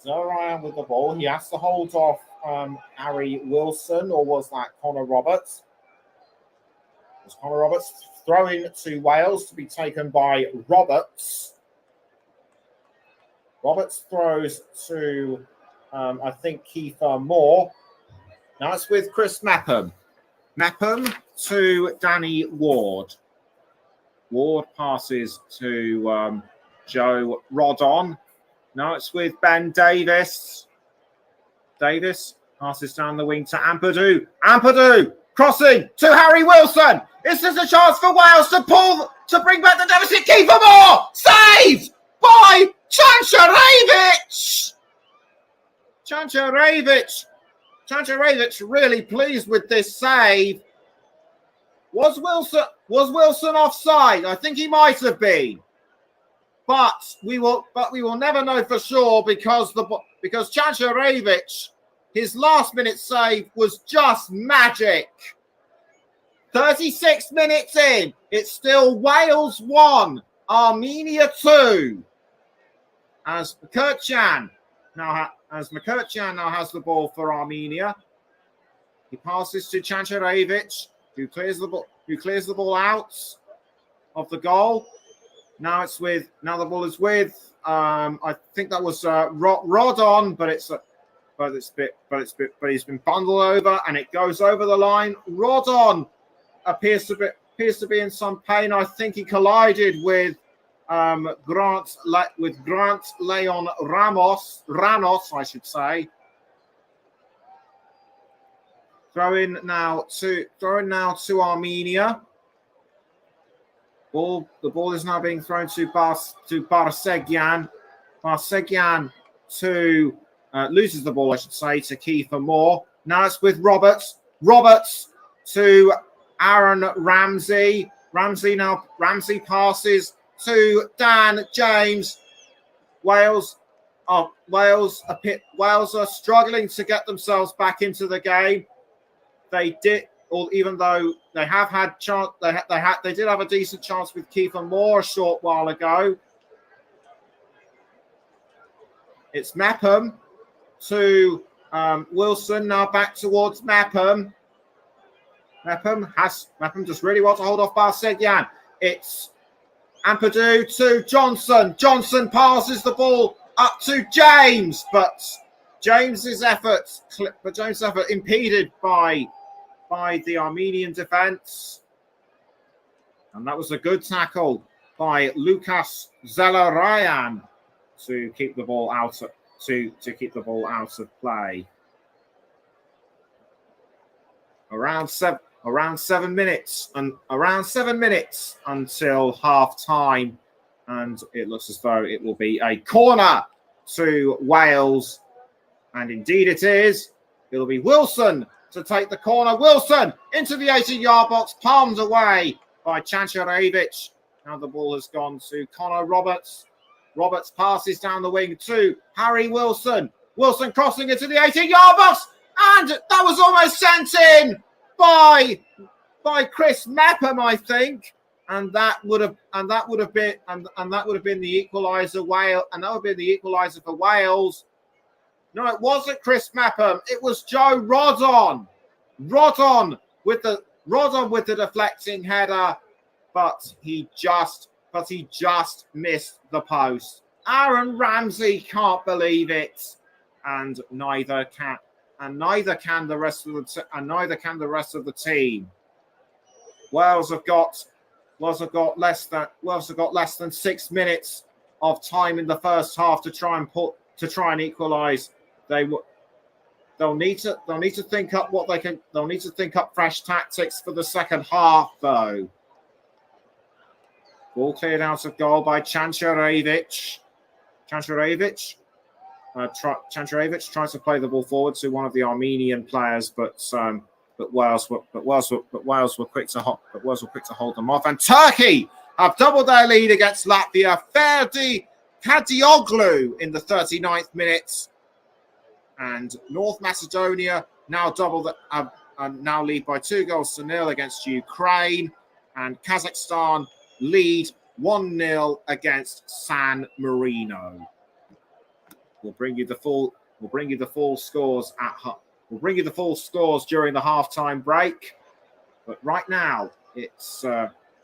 Zelarayan with the ball. He has to hold off Harry Wilson, or was that Connor Roberts? It was Connor Roberts throwing to Wales to be taken by Roberts. Roberts throws to, I think, Kiefer Moore. Now it's with Chris Mepham. Mepham to Danny Ward. Ward passes to Joe Rodon. Now it's with Ben Davis. Davis passes down the wing to Ampadu. Ampadu crossing to Harry Wilson. This is a chance for Wales to bring back the deficit. Kiefer Moore saved by Chancharevic. Chancharevic really pleased with this save. Was Wilson offside? I think he might have been. But we will never know for sure because Chancharevic, his last minute save was just magic. 36 minutes in, it's still Wales 1, Armenia 2. As McCutcheon now has the ball for Armenia. He passes to Chancharevic, who clears the ball out of the goal. Now the ball is with I think that was Rodon, but he's been bundled over and it goes over the line. Rodon appears to be in some pain. I think he collided with Grant Leon Ranos, I should say. Throwing now to Armenia. The ball is now being thrown to Barsegyan. Barsegyan loses the ball, I should say, to Kiefer Moore. Now it's with Roberts. Roberts to Aaron Ramsey. Ramsey passes to Dan James. Wales are struggling to get themselves back into the game. Even though they have had chance, they did have a decent chance with Kiefer Moore a short while ago. It's Mepham to Wilson. Now back towards Mepham. Mepham just really wants to hold off Barsegyan. It's Ampadu to Johnson. Johnson passes the ball up to James, but James's effort impeded by the Armenian defense. And that was a good tackle by Lukas Zelarayan to keep the ball out to keep the ball out of play. Around 7 minutes until half time, and it looks as though it will be a corner to Wales, and indeed it is. It'll be Wilson to take the corner. Wilson into the 18-yard box, palmed away by Chancharevic. Now the ball has gone to Connor Roberts. Roberts passes down the wing to Harry Wilson. Wilson crossing into the 18-yard box, and that was almost sent in by Chris Mepham, I think, and that would have been the equaliser. And that would be the equaliser for Wales. No, it wasn't Chris Mepham. It was Joe Rodon. Rodon with the deflecting header, but he just missed the post. Aaron Ramsey can't believe it, and neither can the rest of the team. Wales have got less than 6 minutes of time in the first half to try and equalise. They'll need to think up what they can. They'll need to think up fresh tactics for the second half, though. Ball cleared out of goal by Chancharevic. Chancharevic tries to play the ball forward to one of the Armenian players, but Wales were quick to hold them off. And Turkey have doubled their lead against Latvia. Ferdi Kadioglu in the 39th minute, and North Macedonia now now lead by 2-0 against Ukraine, and Kazakhstan lead 1-0 against San Marino. We'll bring you the full scores during the halftime break. But right now it's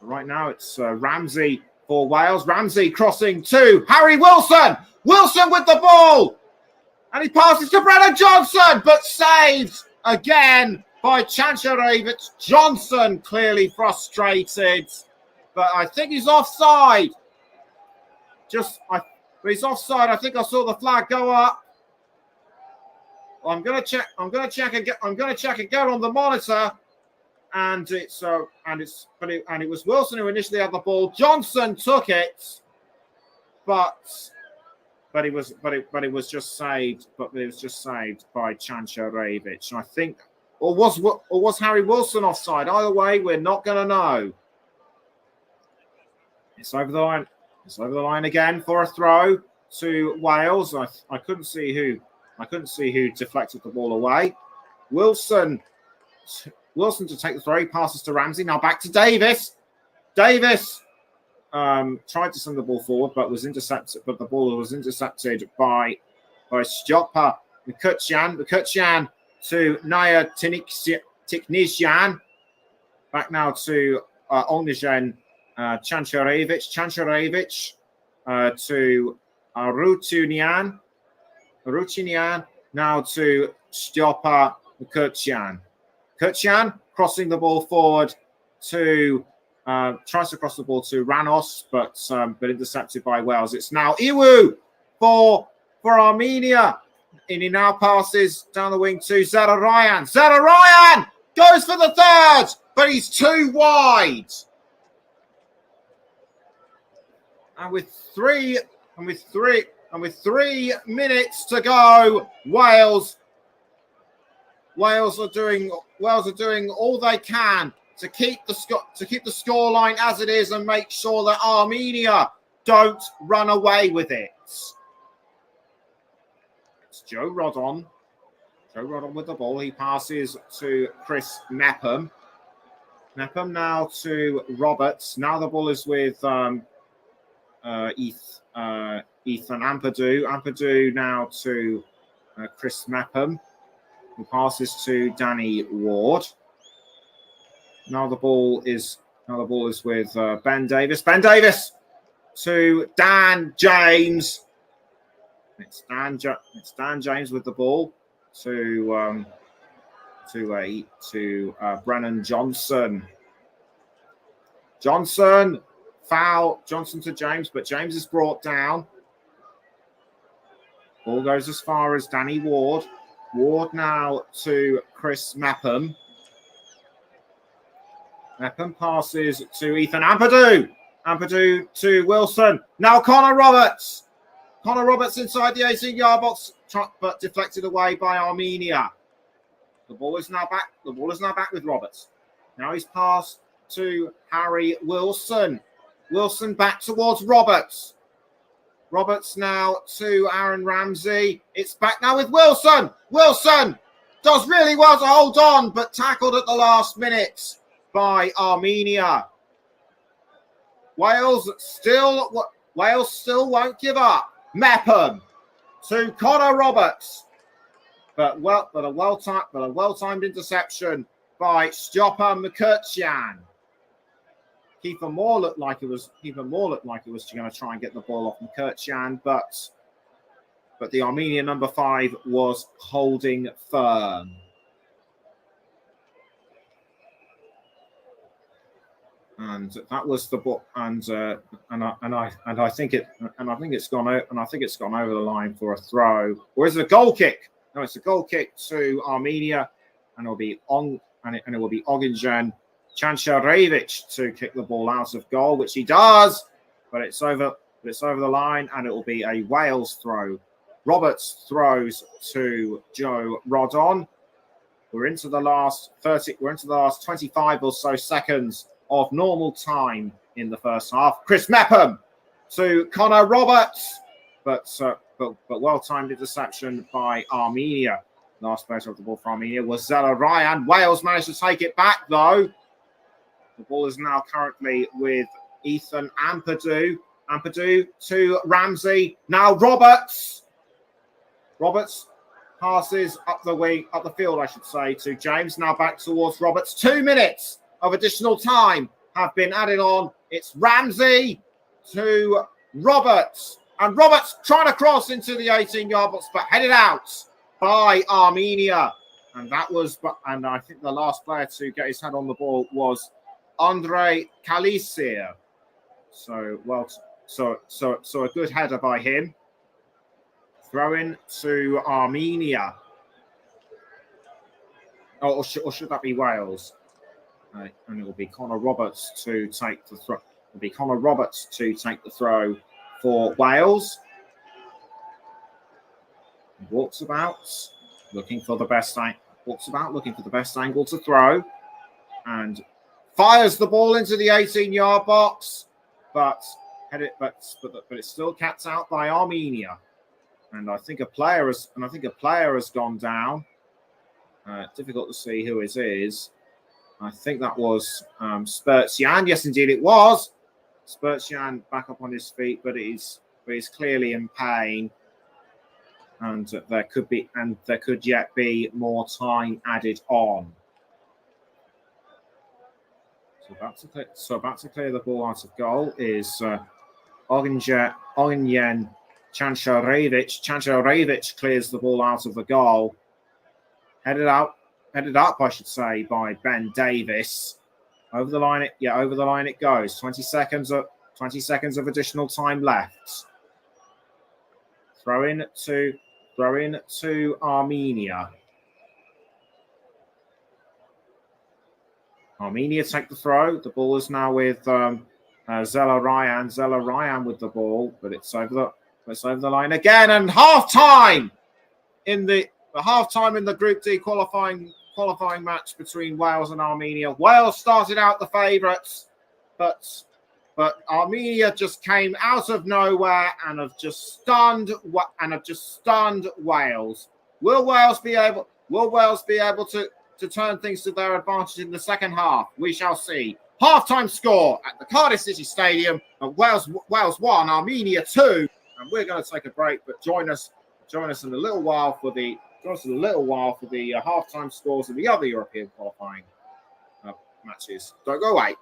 Ramsey for Wales. Ramsey crossing to Harry Wilson. Wilson with the ball, and he passes to Brennan Johnson, but saved again by Chancharevic. Johnson clearly frustrated, but I think he's offside. He's offside. I think I saw the flag go up. I'm going to check again on the monitor, and it was Wilson who initially had the ball. Johnson took it, but it was just saved. But it was just saved by Chancharevic. I think, or was Harry Wilson offside? Either way, we're not going to know. It's over the line. It's over the line again for a throw to Wales. I couldn't see who deflected the ball away. Wilson to take the throw. He passes to Ramsey. Now back to Davis. Davis tried to send the ball forward, but was intercepted. But the ball was intercepted by Stjopa Mkutjan to Naya Tiknizyan. Back now to Olnijen Chancharevic to Rutunian now to Stjopa Mkutjan. Mkutjan crossing the ball forward to tries to cross the ball to Ranos, but intercepted by Wales. It's now Iwu for Armenia, and he now passes down the wing to Zerarayan. Zerarayan goes for the third, but he's too wide. And with 3 minutes to go, Wales are doing all they can to keep the scoreline as it is and make sure that Armenia don't run away with it. It's Joe Rodon. Joe Rodon with the ball. He passes to Chris Mepham. Mepham now to Roberts. Now the ball is with Ethan Ampadu. Ampadu now to Chris Mepham, who passes to Danny Ward. Now the ball is with Ben Davis. Ben Davis to Dan James. It's Dan James with the ball to Brennan Johnson. Johnson. Foul. Johnson to James, but James is brought down. Ball goes as far as Danny Ward. Ward now to Chris Mepham. Mepham passes to Ethan Ampadu. Ampadu to Wilson. Now Connor Roberts. Connor Roberts inside the 18-yard box, but deflected away by Armenia. The ball is now back. The ball is now back with Roberts. Now he's passed to Harry Wilson. Wilson back towards Roberts. Roberts now to Aaron Ramsey. It's back now with Wilson. Wilson does really well to hold on, but tackled at the last minute by Armenia. Wales still won't give up. Mepham to Connor Roberts, but a well-timed interception by Stjopa Mukherjian. Kiefer Moore looked like it was going to try and get the ball off Mukherjian, but the Armenian number 5 was holding firm. And that was the ball, and I think it's gone over the line for a throw, or is it a goal kick? No, it's a goal kick to Armenia, and it will be Ognjen Chancharevich to kick the ball out of goal, which he does, but it's over the line, and it will be a Wales throw. Roberts throws to Joe Rodon. We're into the last 25 or so seconds of normal time in the first half. Chris Mepham to Connor Roberts, but well-timed interception by Armenia. Last player of the ball for Armenia was Zella Ryan. Wales managed to take it back, though. The ball is now currently with Ethan Ampadu. Ampadu to Ramsey. Now Roberts. Roberts passes up the field, I should say, to James. Now back towards Roberts. 2 minutes of additional time have been added on. It's Ramsey to Roberts. And Roberts trying to cross into the 18-yard box, but headed out by Armenia. And I think the last player to get his head on the ball was Andre Kalisir. So a good header by him. Throw-in to Armenia. Or should that be Wales? And it will be Connor Roberts to take the throw. It will be Connor Roberts to take the throw for Wales. He walks about, looking for the best angle to throw, and fires the ball into the 18-yard box, but it's still kept out by Armenia. And I think a player has gone down. Difficult to see who it is. I think that was Spurtsian. Yes, indeed, it was. Spurtsian back up on his feet, but he's clearly in pain, and there could yet be more time added on. So about to clear the ball out of goal is Ognjen Chancharevich. Chancharevich clears the ball out of the goal. Headed up, I should say, by Ben Davis. Over the line it goes. 20 seconds of additional time left. Throw in to Armenia. Armenia take the throw. The ball is now with Zella Ryan. Zella Ryan with the ball, but it's over the line again. And half-time in the Group D qualifying match between Wales and Armenia. Wales started out the favourites, but Armenia just came out of nowhere and have just stunned Wales. Will Wales be able to turn things to their advantage in the second half? We shall see. Half-time score at the Cardiff City Stadium. Wales 1, Armenia 2. And we're going to take a break, but join us in a little while for the half-time scores of the other European qualifying matches. Don't go away.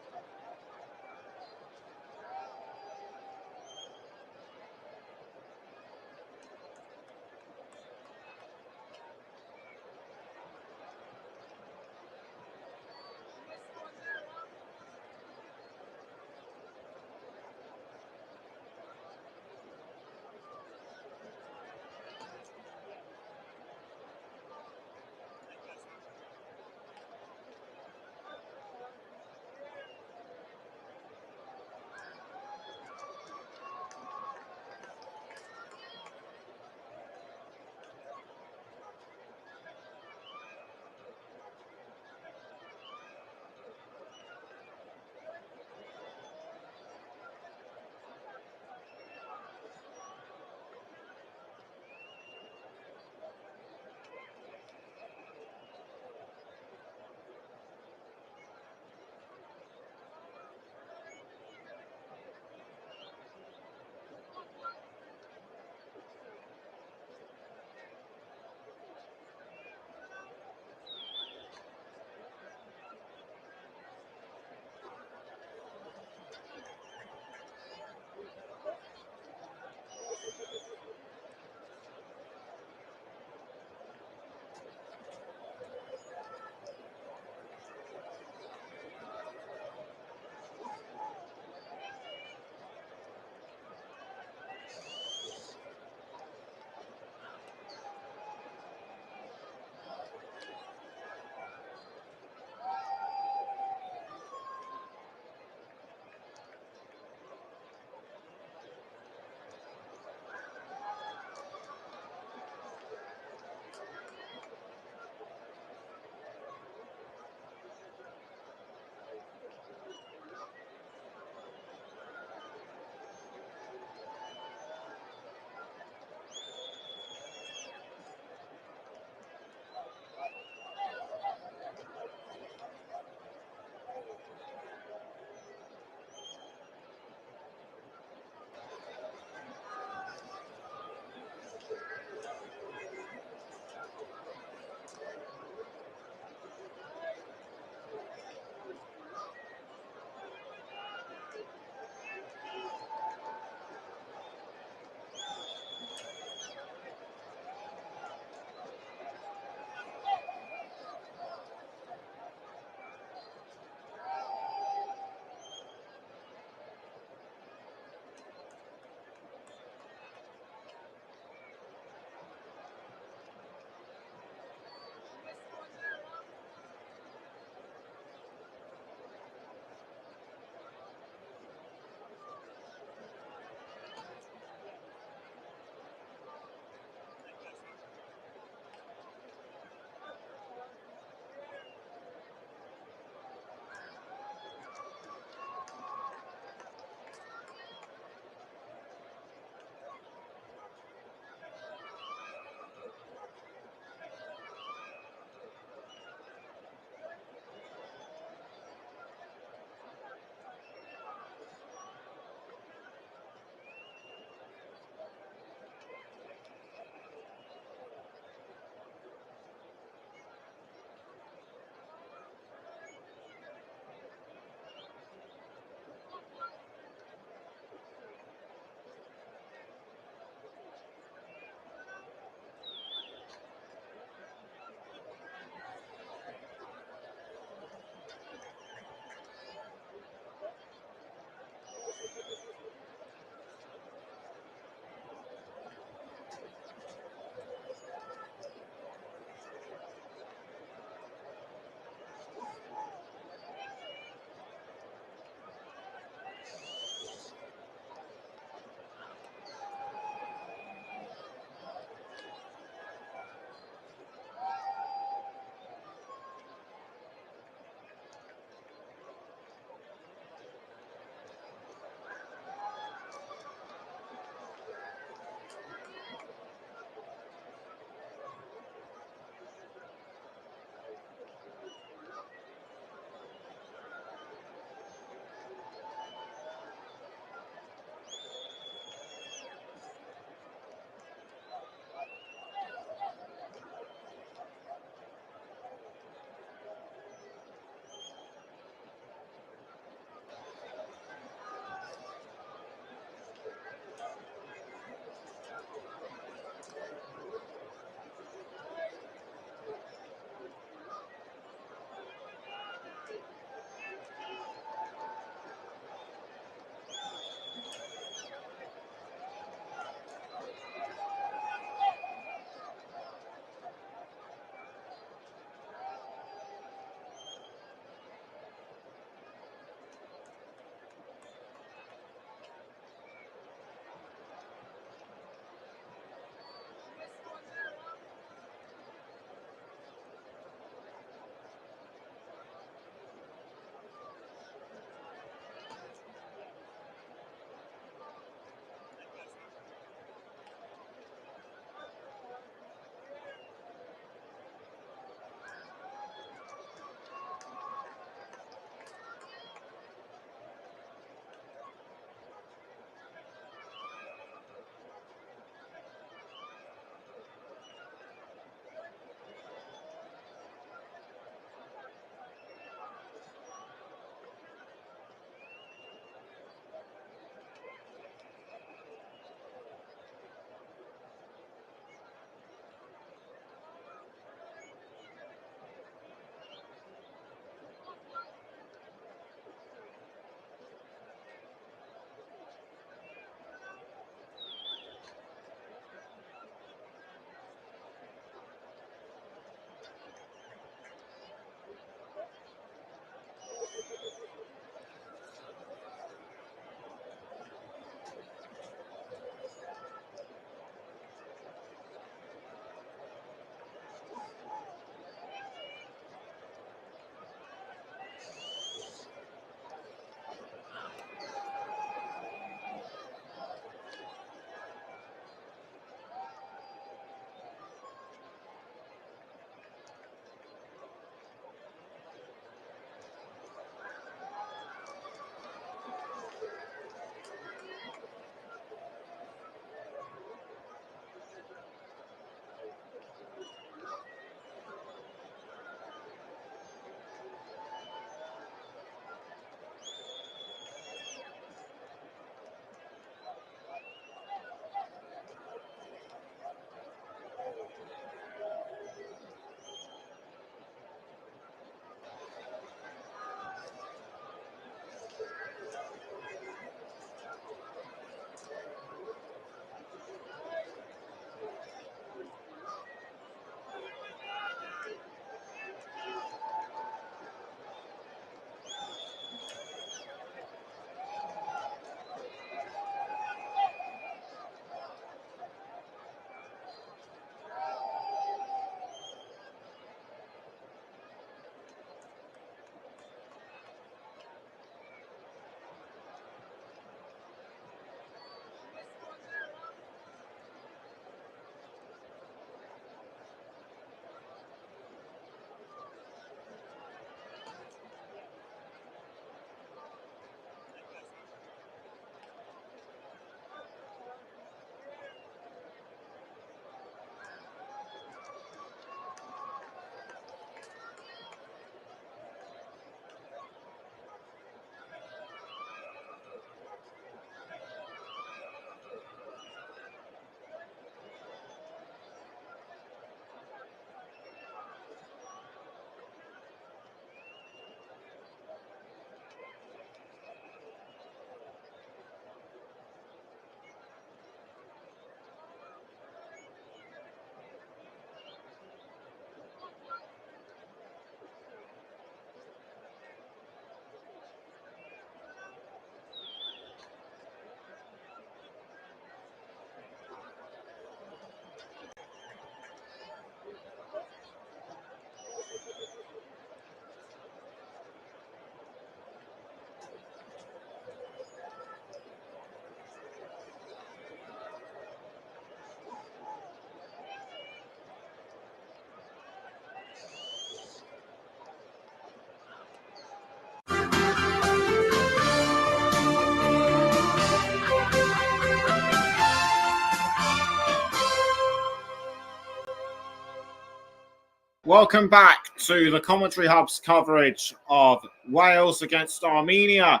Welcome back to the Commentary Hub's coverage of Wales against Armenia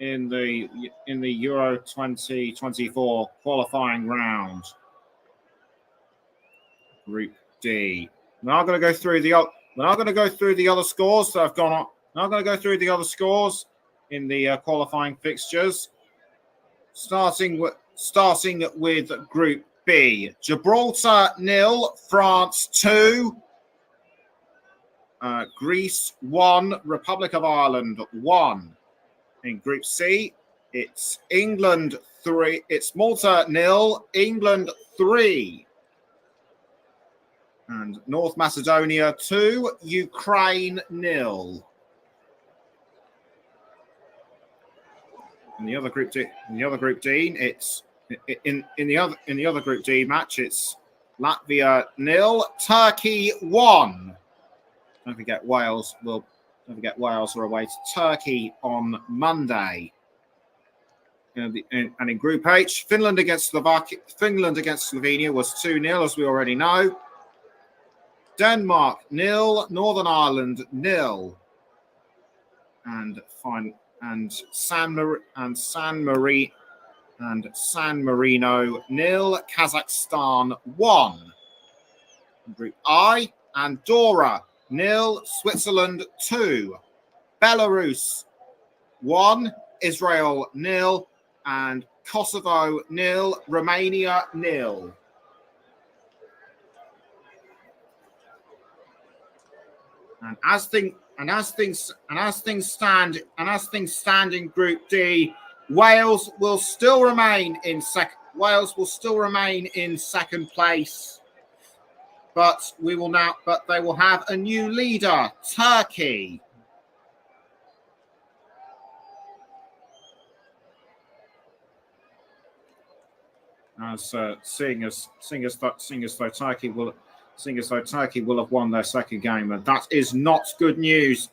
in the Euro 2024 qualifying round, Group D. Now I'm going to go through the other scores that have gone on. Now I'm going to go through the other scores in the qualifying fixtures, starting with Group B. Gibraltar 0, France 2. Greece 1, Republic of Ireland 1. In Group C, it's England 3. It's Malta 0, England 3. And North Macedonia 2, Ukraine 0. In the other Group D, it's in the other Group D match, it's Latvia 0, Turkey 1. Don't forget Wales are away to Turkey on Monday. And in Group H, Finland against Slovenia was 2-0, as we already know. Denmark 0, Northern Ireland 0, and San Marino 0, Kazakhstan 1. In Group I, Andorra 0, Switzerland 2, Belarus 1, Israel 0, and Kosovo 0, Romania 0. And as things stand in Group D, Wales will still remain in second place. But they will have a new leader, Turkey. Seeing as though Turkey will have won their second game, and that is not good news.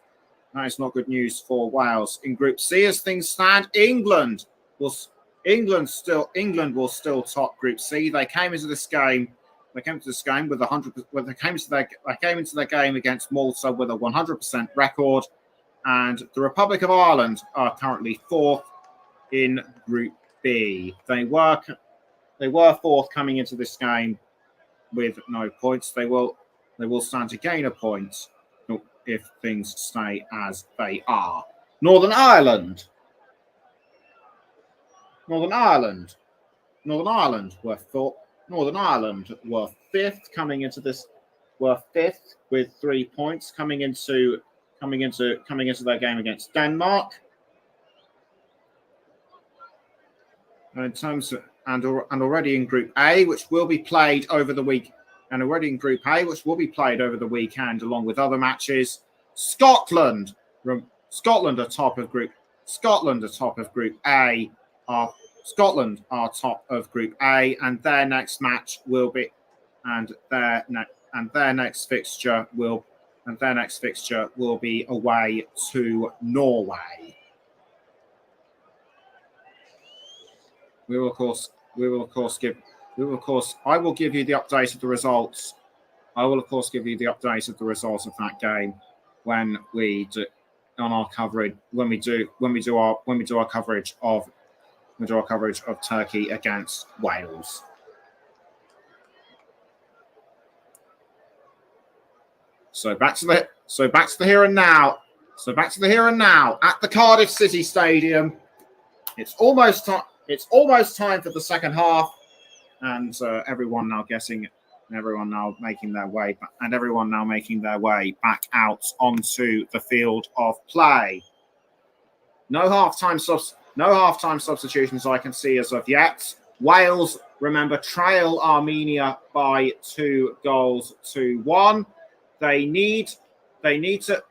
That is not good news for Wales. In Group C, as things stand, England will still top Group C. They came into this game with 100%. They came into their game against Malta with a 100% record, and the Republic of Ireland are currently fourth in Group B. They were fourth coming into this game with no points. They will stand to gain a point if things stay as they are. Northern Ireland were fifth coming into this. Were fifth with 3 points coming into their game against Denmark. And in terms of, and already in Group A, which will be played over the week, and already in Group A, which will be played over the weekend, along with other matches, Scotland are top of Group. Scotland are top of Group A. Scotland are top of Group A, and their next match will be, and their next fixture will be away to Norway. I will give you the update of the results. I will, of course, give you the update of the results of that game when we do our coverage of Turkey against Wales. So back to the here and now. At the Cardiff City Stadium. It's almost time for the second half, and everyone now making their way back out onto the field of play. No halftime substitutions I can see as of yet. Wales, remember, trail Armenia by 2-1. They need to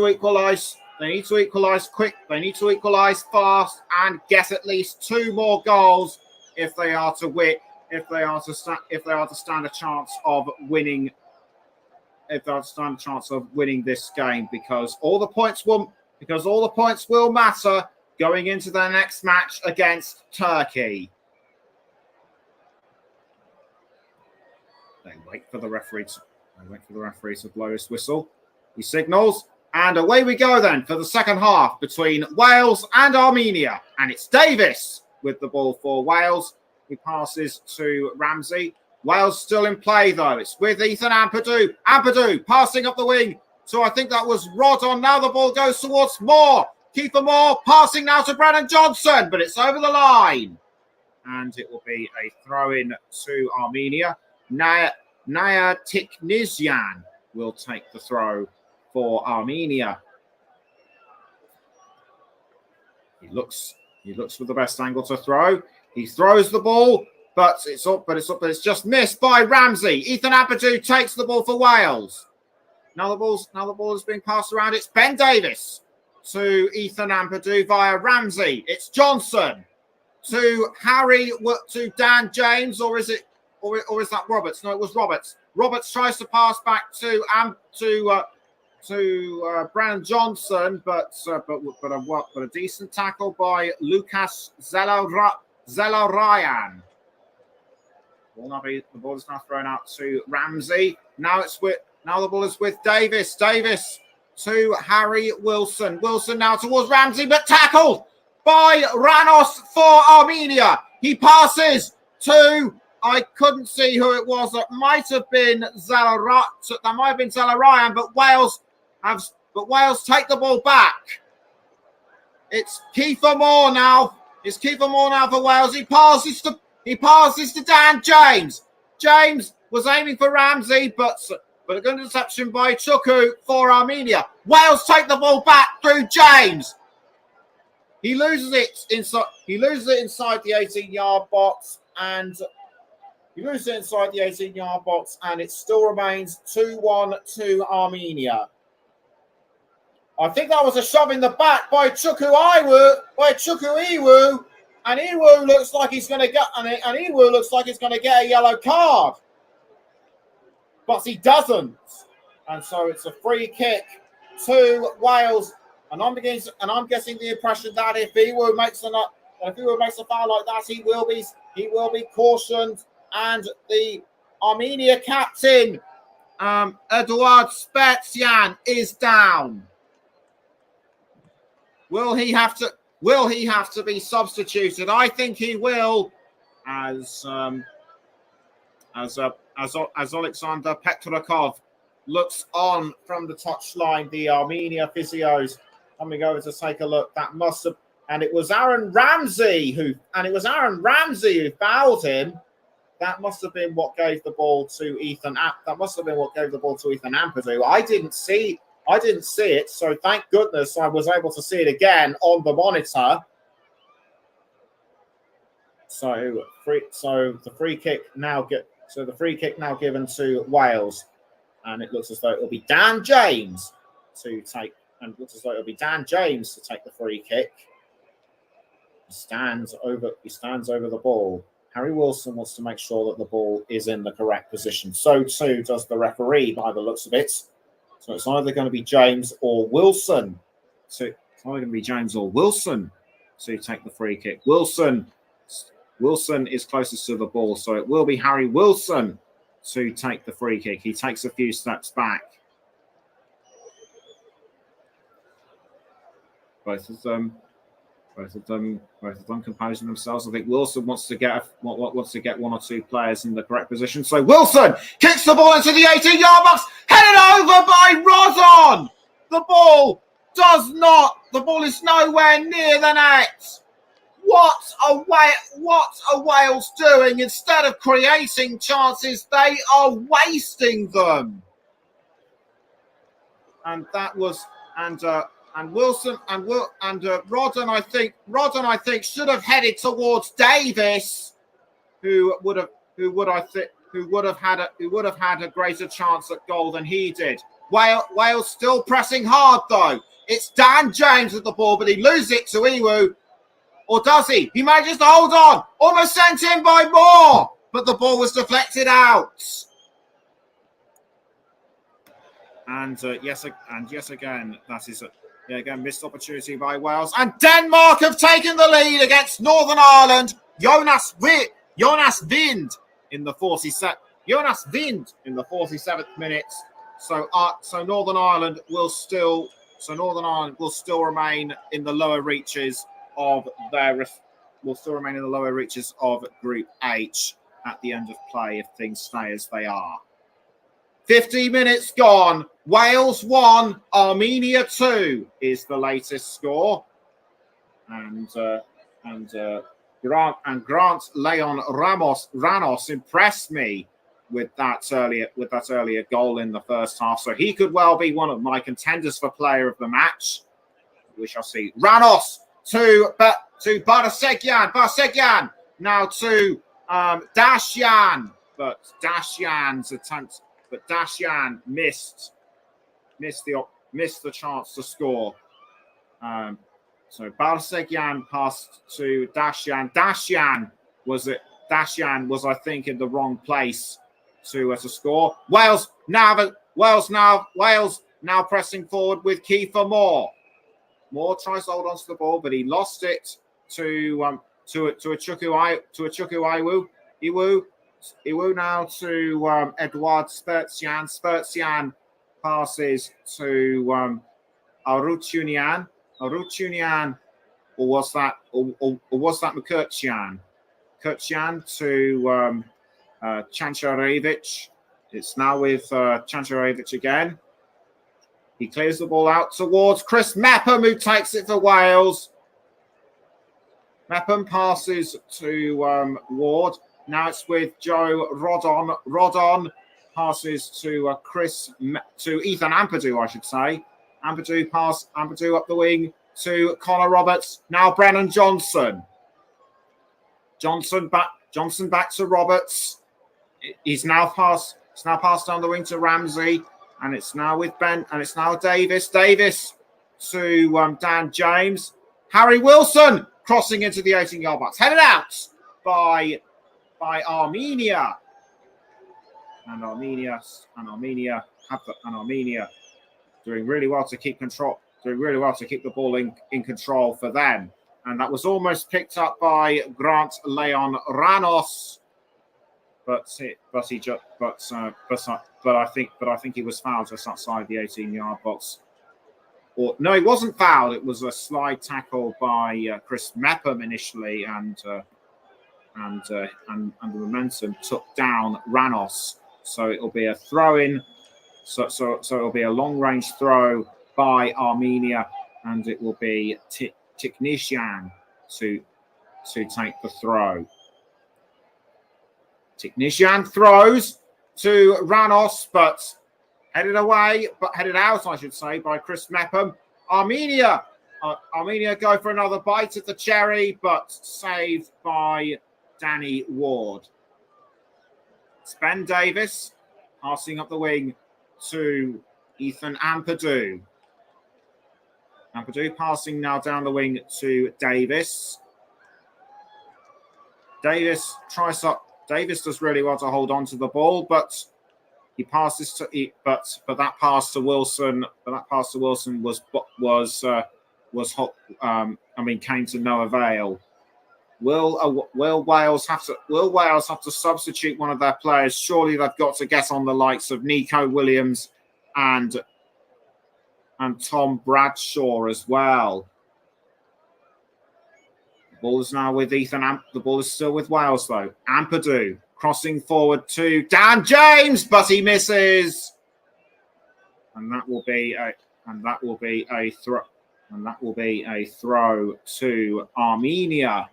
equalise. They need to equalise quick. They need to equalise fast and get at least 2 more goals if they are to win. If they are to stand a chance of winning. If they are to stand a chance of winning this game, because all the points will matter going into their next match against Turkey. They wait for the referee I wait for the referee to blow his whistle. He signals, and away we go then for the second half between Wales and Armenia. And it's Davis with the ball for Wales. He passes to Ramsey. Wales still in play, though. It's with Ethan Ampadu. Ampadu passing up the wing. So I think that was Rodon. Now the ball goes towards Moore. Kiefer Moore passing now to Brandon Johnson, but it's over the line. And it will be a throw-in to Armenia. Naya Tiknizyan will take the throw for Armenia. He looks for the best angle to throw. He throws the ball, but it's just missed by Ramsey. Ethan Ampadu takes the ball for Wales. Now the ball is being passed around. It's Ben Davis to Ethan Ampadu via Ramsey. It's Johnson to Harry, to Dan James, or is that Roberts? No, it was Roberts. Roberts tries to pass back to Brandon Johnson, but a decent tackle by Lucas Zelarayan. The ball is now thrown out to Ramsey. Now the ball is with Davis. Davis to Harry Wilson. Wilson now towards Ramsey, but tackled by Ranos for Armenia. He passes to, I couldn't see who it was. It might have been Zelarayan, but Wales take the ball back. It's Kiefer Moore now. It's Kiefer Moore now for Wales. He passes to Dan James. James was aiming for Ramsey, but a good interception by Chukwu for Armenia. Wales take the ball back through James. He loses it inside the 18-yard box, and it still remains 2-1 to Armenia. I think that was a shove in the back by Chukwu Iwu, and Iwu looks like he's going to get a yellow card, but he doesn't, and so it's a free kick to Wales. And I'm getting the impression that if Iwu makes a foul like that, he will be cautioned, and the Armenia captain Eduard Spetsian is down. Will he have to be substituted? I think he will, as Alexander Petrakov looks on from the touchline. The Armenia physios coming over to take a look. And it was Aaron Ramsey who fouled him. That must have been what gave the ball to Ethan. That must have been what gave the ball to Ethan Ampadu. I didn't see it, so thank goodness I was able to see it again on the monitor. So the free kick now given to Wales, and it looks as though it'll be Dan James to take. And it looks as though it'll be Dan James to take the free kick. He stands over the ball. Harry Wilson wants to make sure that the ball is in the correct position. So too does the referee, by the looks of it. So it's either going to be James or Wilson. To take the free kick. Wilson is closest to the ball, so it will be Harry Wilson to take the free kick. He takes a few steps back. Both of them composing themselves. I think Wilson wants to get one or two players in the correct position. So Wilson kicks the ball into the 18-yard box, headed over by Rodon. The ball is nowhere near the net. What are Wales doing? Instead of creating chances, they are wasting them. And that was and Wilson and Rodon, I think, should have headed towards Davis, who would have had a greater chance at goal than he did. Wales still pressing hard though. It's Dan James with the ball, but he loses it to Iwu, or does he? He manages to hold on, almost sent in by Moore, but the ball was deflected out. And yes again, that is again missed opportunity by Wales. And Denmark have taken the lead against Northern Ireland. Jonas Vind in the 47th Jonas Wind in the 47th minute. So Northern Ireland will still remain in the lower reaches of Group H at the end of play if things stay as they are. 50 minutes gone. Wales 1, Armenia 2 is the latest score. And Grant Leon Ranos impressed me with that earlier goal in the first half. So he could well be one of my contenders for player of the match. We shall see. Ranos to Barasegyan. Barasegyan now to Dasyan. But Dasyan's attempt. But Dasyan missed the chance to score. So Barasegyan passed to Dasyan. Dasyan was, I think, in the wrong place to score. Wales now pressing forward with Kiefer Moore. Moore tries to hold on to the ball, but he lost it to Achukwu Iwu now to Edouard Spertian. Spertian passes to Arutunian. Arutunian, or was that McCurtian? Kurtian to Chancharevic. It's now with Chancharevic again. He clears the ball out towards Chris Mepham, who takes it for Wales. Mepham passes to Ward. Now it's with Joe Rodon. Rodon passes to Ethan Ampadu, I should say. Ampadu up the wing to Connor Roberts. Now Brennan Johnson. Johnson back to Roberts. He's now passed down the wing to Ramsey, and it's now with Ben, and it's now Davis. Davis to Dan James. Harry Wilson crossing into the 18-yard box, headed out by Armenia. And Armenia doing really well to keep the ball in control for them. And that was almost picked up by Grant Leon Ranos, but I think he was fouled just outside the 18-yard box. Or no, he wasn't fouled. It was a slide tackle by Chris Mepham initially, and the momentum took down Ranos. So it'll be a throw-in. So it'll be a long-range throw by Armenia, and it will be Tiknisyan to take the throw. Tiknisyan throws to Ranos, but headed out, I should say, by Chris Mepham. Armenia go for another bite at the cherry, but saved by Danny Ward. It's Ben Davis passing up the wing to Ethan Ampadu. Ampadu passing now down the wing to Davis. Davis does really well to hold on to the ball, but he passes to but that pass to Wilson. Came to no avail. Will Wales have to substitute one of their players? Surely they've got to get on the likes of Nico Williams and Tom Bradshaw as well. The ball is now with Ethan. The ball is still with Wales though. Ampadu crossing forward to Dan James, but he misses, and that will be a throw to Armenia.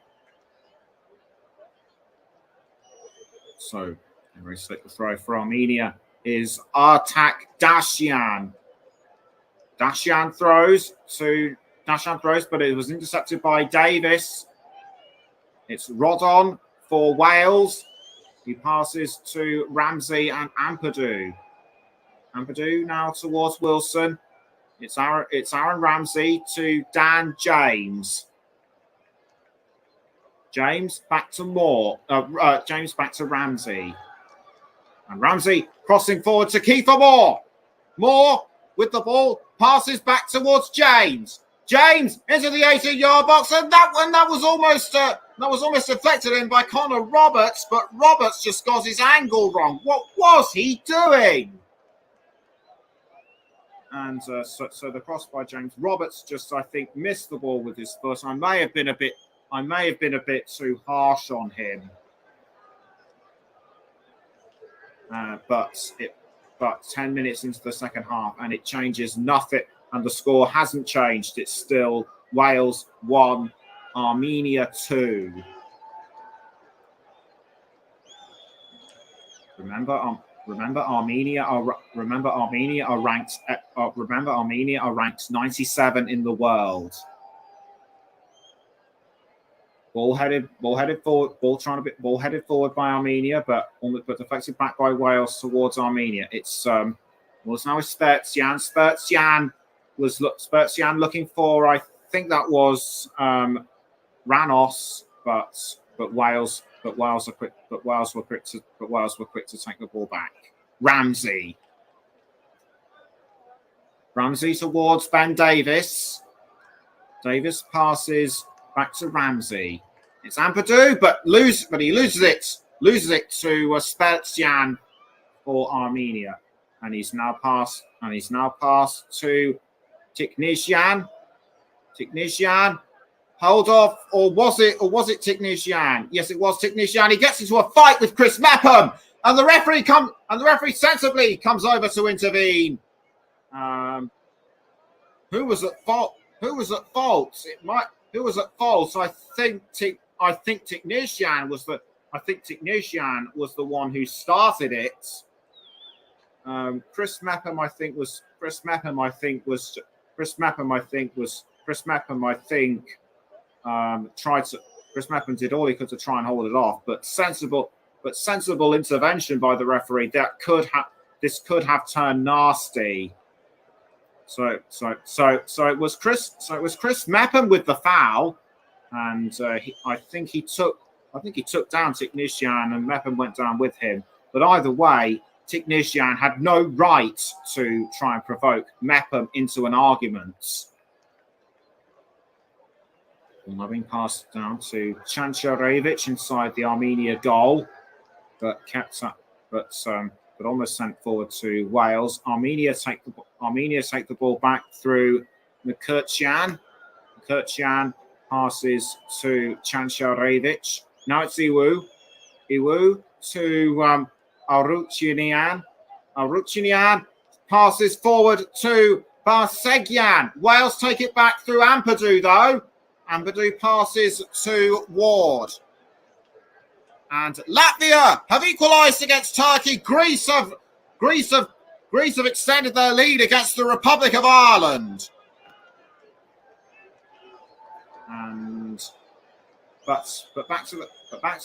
So, very slick the throw for Armenia is Artak Dasyan. Dasyan throws, but it was intercepted by Davis. It's Rodon for Wales. He passes to Ramsey and Ampadu. Ampadu now towards Wilson. It's Aaron Ramsey to Dan James. James back to Moore. James back to Ramsey. And Ramsey crossing forward to Kiefer Moore. Moore with the ball. Passes back towards James. James into the 18-yard box, and that was almost deflected in by Connor Roberts, but Roberts just got his angle wrong. What was he doing? And so the cross by James Roberts just, I think, missed the ball with his foot. I may have been a bit too harsh on him. But 10 minutes into the second half, and it changes nothing, and the score hasn't changed. It's still Wales 1, Armenia 2. Remember, Armenia are ranked 97 in the world. Ball headed forward by Armenia, but deflected back by Wales towards Armenia. It's now Spertsian. Spertsian looking for, I think that was Ranos, but Wales were quick to take the ball back. Ramsey towards Ben Davis. Davis passes back to Ramsey. It's Ampadu, but he loses it to Spertsian for Armenia, and he's now passed to Tiknisian. Hold off, or was it Tiknisian? Yes, it was Tiknisian. He gets into a fight with Chris Mepham, and the referee sensibly comes over to intervene. Who was at fault? Who was at fault? I think Tiknisian was the one who started it. Chris Mepham did all he could to try and hold it off, but sensible intervention by the referee this could have turned nasty. So it was Chris Mepham with the foul, and I think he took down Tiknisian, and Mepham went down with him. But either way, Tiknisian had no right to try and provoke Mepham into an argument. Now being passed down to Chancharevic inside the Armenia goal, but almost sent forward to Wales. Armenia take the ball back through Mukherjian. Mukherjian passes to Chancharevic. Now it's Iwu. Iwu to Aruchinian. Aruchinian passes forward to Barsegyan. Wales take it back through Ampadu, though. Ampadu passes to Ward. And Latvia have equalised against Turkey. Greece have extended their lead against the Republic of Ireland. But back to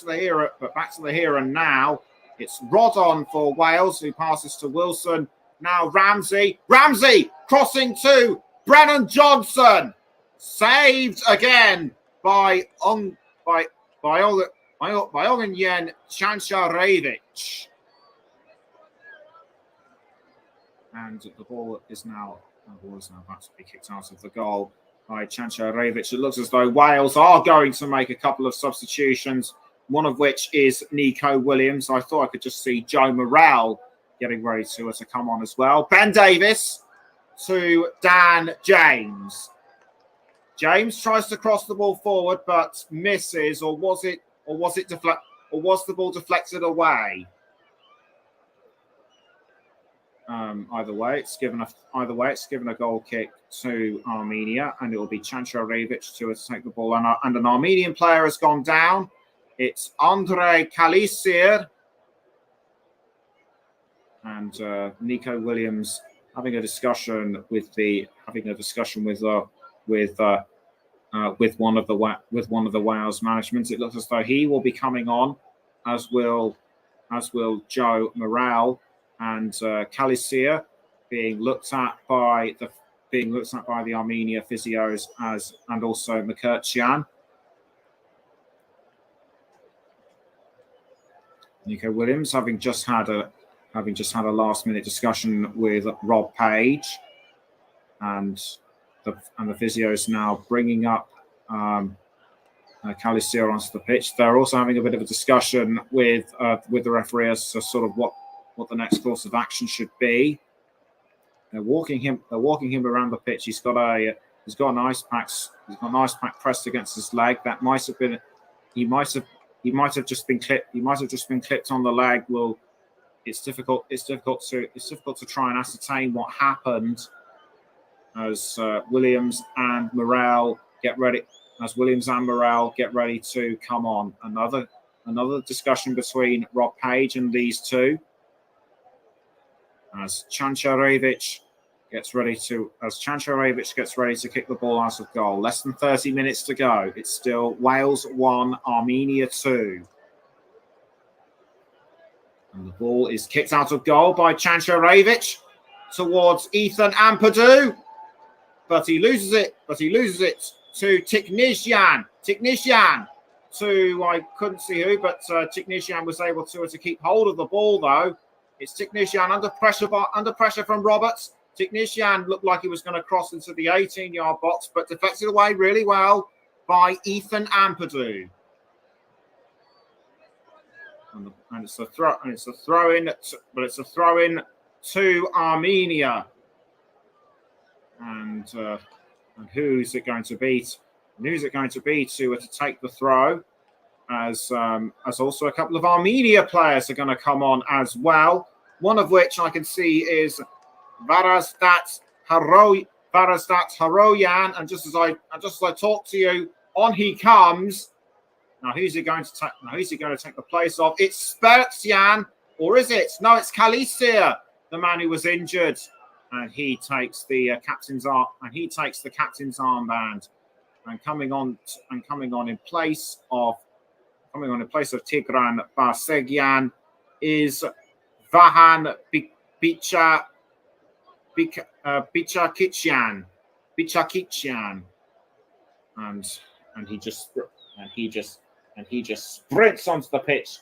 the here and now. It's Rodon for Wales, who passes to Wilson. Now Ramsey crossing to Brennan Johnson. Saved again by Ognjen Chancharevic. And the ball is now about to be kicked out of the goal by Chancharevic. It looks as though Wales are going to make a couple of substitutions, one of which is Nico Williams. I thought I could just see Joe Morrell getting ready to come on as well. Ben Davis to Dan James. James tries to cross the ball forward, but misses, or was the ball deflected away? Either way, it's given a goal kick to Armenia, and it will be Chancharevic to take the ball, and an Armenian player has gone down. It's Andrei Kalisir, and Nico Williams having a discussion with one of the Wales management. It looks as though he will be coming on, as will Joe Morrell, and Kalisir being looked at by the Armenia physios and also Mukherjian. Nico Williams having just had a last minute discussion with Rob Page, and the physio is now bringing up Calisio onto the pitch. They're also having a bit of a discussion with the referee as to sort of what the next course of action should be. They're walking him around the pitch. He's got an ice pack. He's got an ice pack pressed against his leg. That might have been. He might have just been clipped. He might have just been clipped on the leg. Well, it's difficult to try and ascertain what happened as Williams and Morel get ready to come on. Another discussion between Rob Page and these two. As Chancharevic gets ready to kick the ball out of goal. Less than 30 minutes to go. It's still Wales 1, Armenia 2. And the ball is kicked out of goal by Chancharevic towards Ethan Ampadu. But he loses it to Tiknisyan. To, I couldn't see who, but Tiknisyan was able to keep hold of the ball, though. It's Tiknisyan under pressure from Roberts. Tiknisyan looked like he was going to cross into the 18-yard box, but deflected away really well by Ethan Ampadu. And it's a throw in to Armenia. And who's it going to be? Who's it going to be to take the throw? As also a couple of Armenia players are going to come on as well. One of which I can see is Varastat Haroyan. And just as I talk to you, on he comes. Now who's he going to take? The place of? It's Spertsian, or is it? No, it's Calisio, the man who was injured, and he takes the captain's armband, and coming on in place of Tigran Barsegyan is Vahan Bichakitsyan, and he just sprints onto the pitch.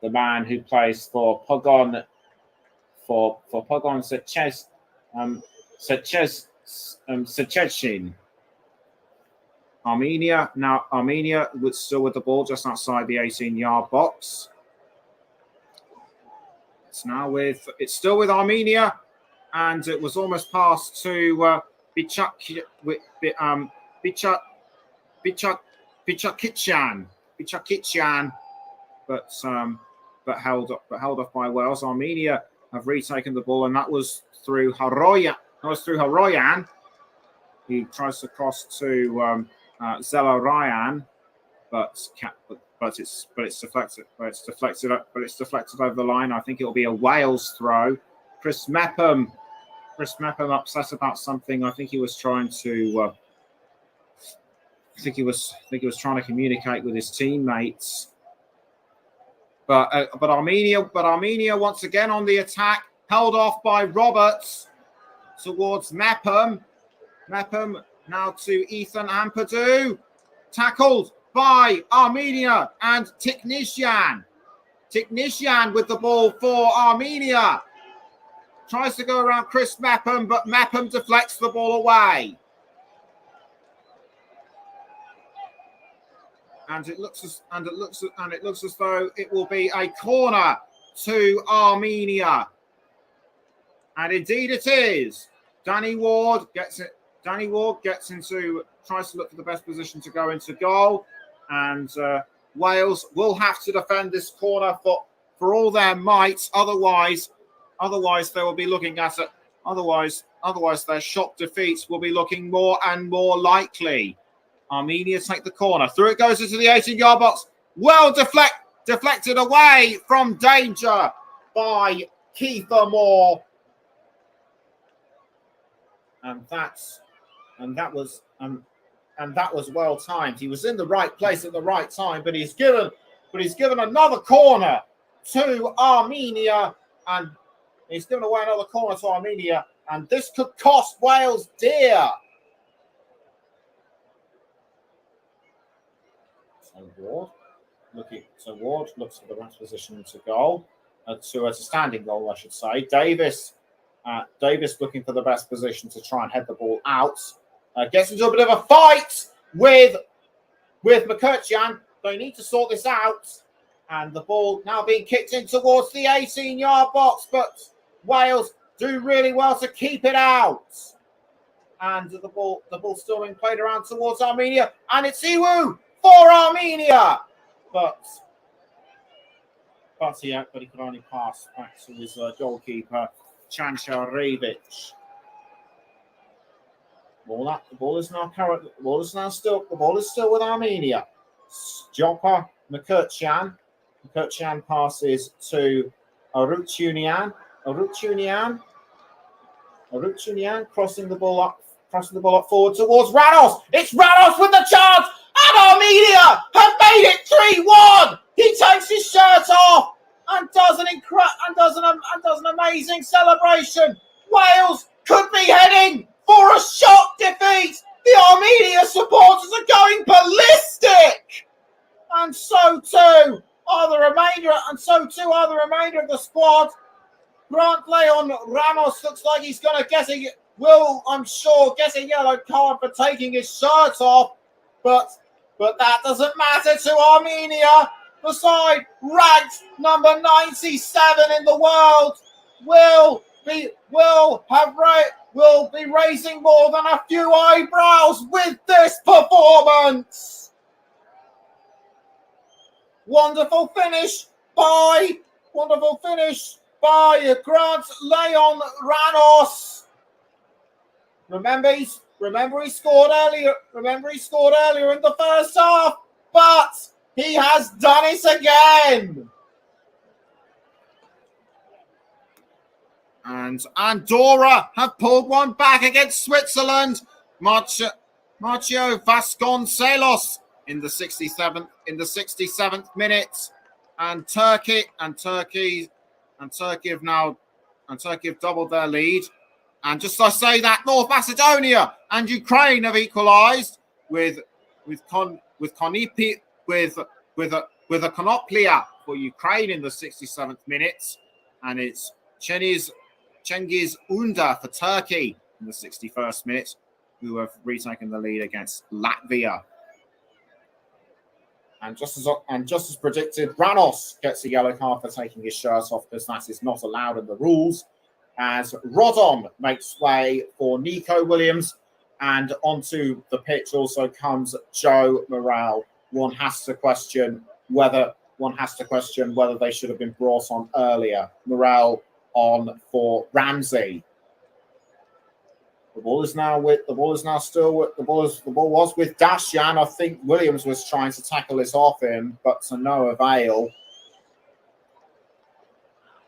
The man who plays for Pogon Seceshin. Armenia was still with the ball just outside the 18-yard box. It's still with Armenia, and it was almost passed to Bichakitsyan, but held off by Wales. Armenia have retaken the ball, and that was through Haroyan. He tries to cross to Zelarayan, but it's deflected. It's deflected over the line. I think it'll be a Wales throw. Chris Mepham upset about something. I think he was trying to. I think he was trying to communicate with his teammates. But Armenia once again on the attack, held off by Roberts towards Mepham. Mepham now to Ethan Ampadu, tackled by Armenia and Tiknisyan. Tiknisyan with the ball for Armenia. Tries to go around Chris Mepham, but Mepham deflects the ball away. And it looks as though it will be a corner to Armenia. And indeed it is. Danny Ward gets into, tries to look for the best position to go into goal. And Wales will have to defend this corner for all their might. Otherwise they will be looking at it. Otherwise their shock defeats will be looking more and more likely. Armenia take the corner. Through it goes into the 18-yard box. Well deflected away from danger by Keitha Moore. And that was well timed. He was in the right place at the right time, but he's given another corner to Armenia, and he's given away another corner to Armenia, and this could cost Wales dear. Ward looks for the best position to goal, to a standing goal, I should say. Davis looking for the best position to try and head the ball out. Gets into a bit of a fight with McCutcheon. They need to sort this out. And the ball now being kicked in towards the 18-yard box, but Wales do really well to keep it out. And the ball still being played around towards Armenia, and it's Iwu for Armenia. But he could only pass back to his goalkeeper, Chancharevic. The ball is still with Armenia. Joppa McCutcheon. McCutcheon passes to Arutunian. Arutunian crossing the ball up forward towards Ranos. It's Ranos with the chance, and Armenia have made it 3-1. He takes his shirt off and does an amazing celebration. Wales could be heading for a shock defeat. The Armenia supporters are going ballistic, and so too are the remainder of the squad. Grant Leon Ramos looks like he's going to get a yellow card for taking his shirt off, but that doesn't matter to Armenia. The side ranked number 97 in the world will be raising more than a few eyebrows with this performance. Wonderful finish by Grant Leon Ranos. Remember he scored earlier in the first half, but he has done it again. And Andorra have pulled one back against Switzerland. Marcio Vasconcelos in the 67th minute, and Turkey have doubled their lead. And just as I say that, North Macedonia and Ukraine have equalised with a Konoplia for Ukraine in the 67th minute, and it's Cengiz Under for Turkey in the 61st minute, who have retaken the lead against Latvia. And just as predicted, Ranos gets a yellow card for taking his shirt off, because that is not allowed in the rules, as Rodon makes way for Nico Williams, and onto the pitch also comes Joe Morrell. One has to question whether they should have been brought on earlier. Morrell on for Ramsey. The ball was with Dashian. I think Williams was trying to tackle this off him, but to no avail.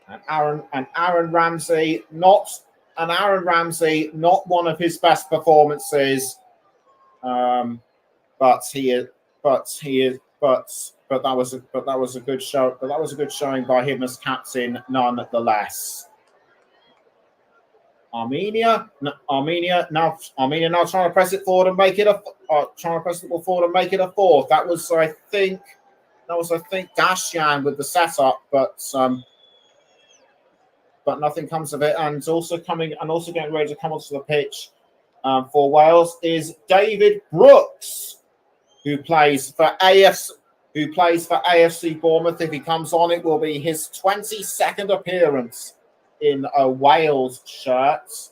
And Aaron Ramsey, not one of his best performances. But that was a good show. But that was a good showing by him as captain, nonetheless. Armenia now trying to press it forward and make it a fourth. That was I think Dashian with the setup, but nothing comes of it. And also getting ready to come onto the pitch for Wales is David Brooks, who plays for AFC Bournemouth. If he comes on, it will be his 22nd appearance in a Wales shirt.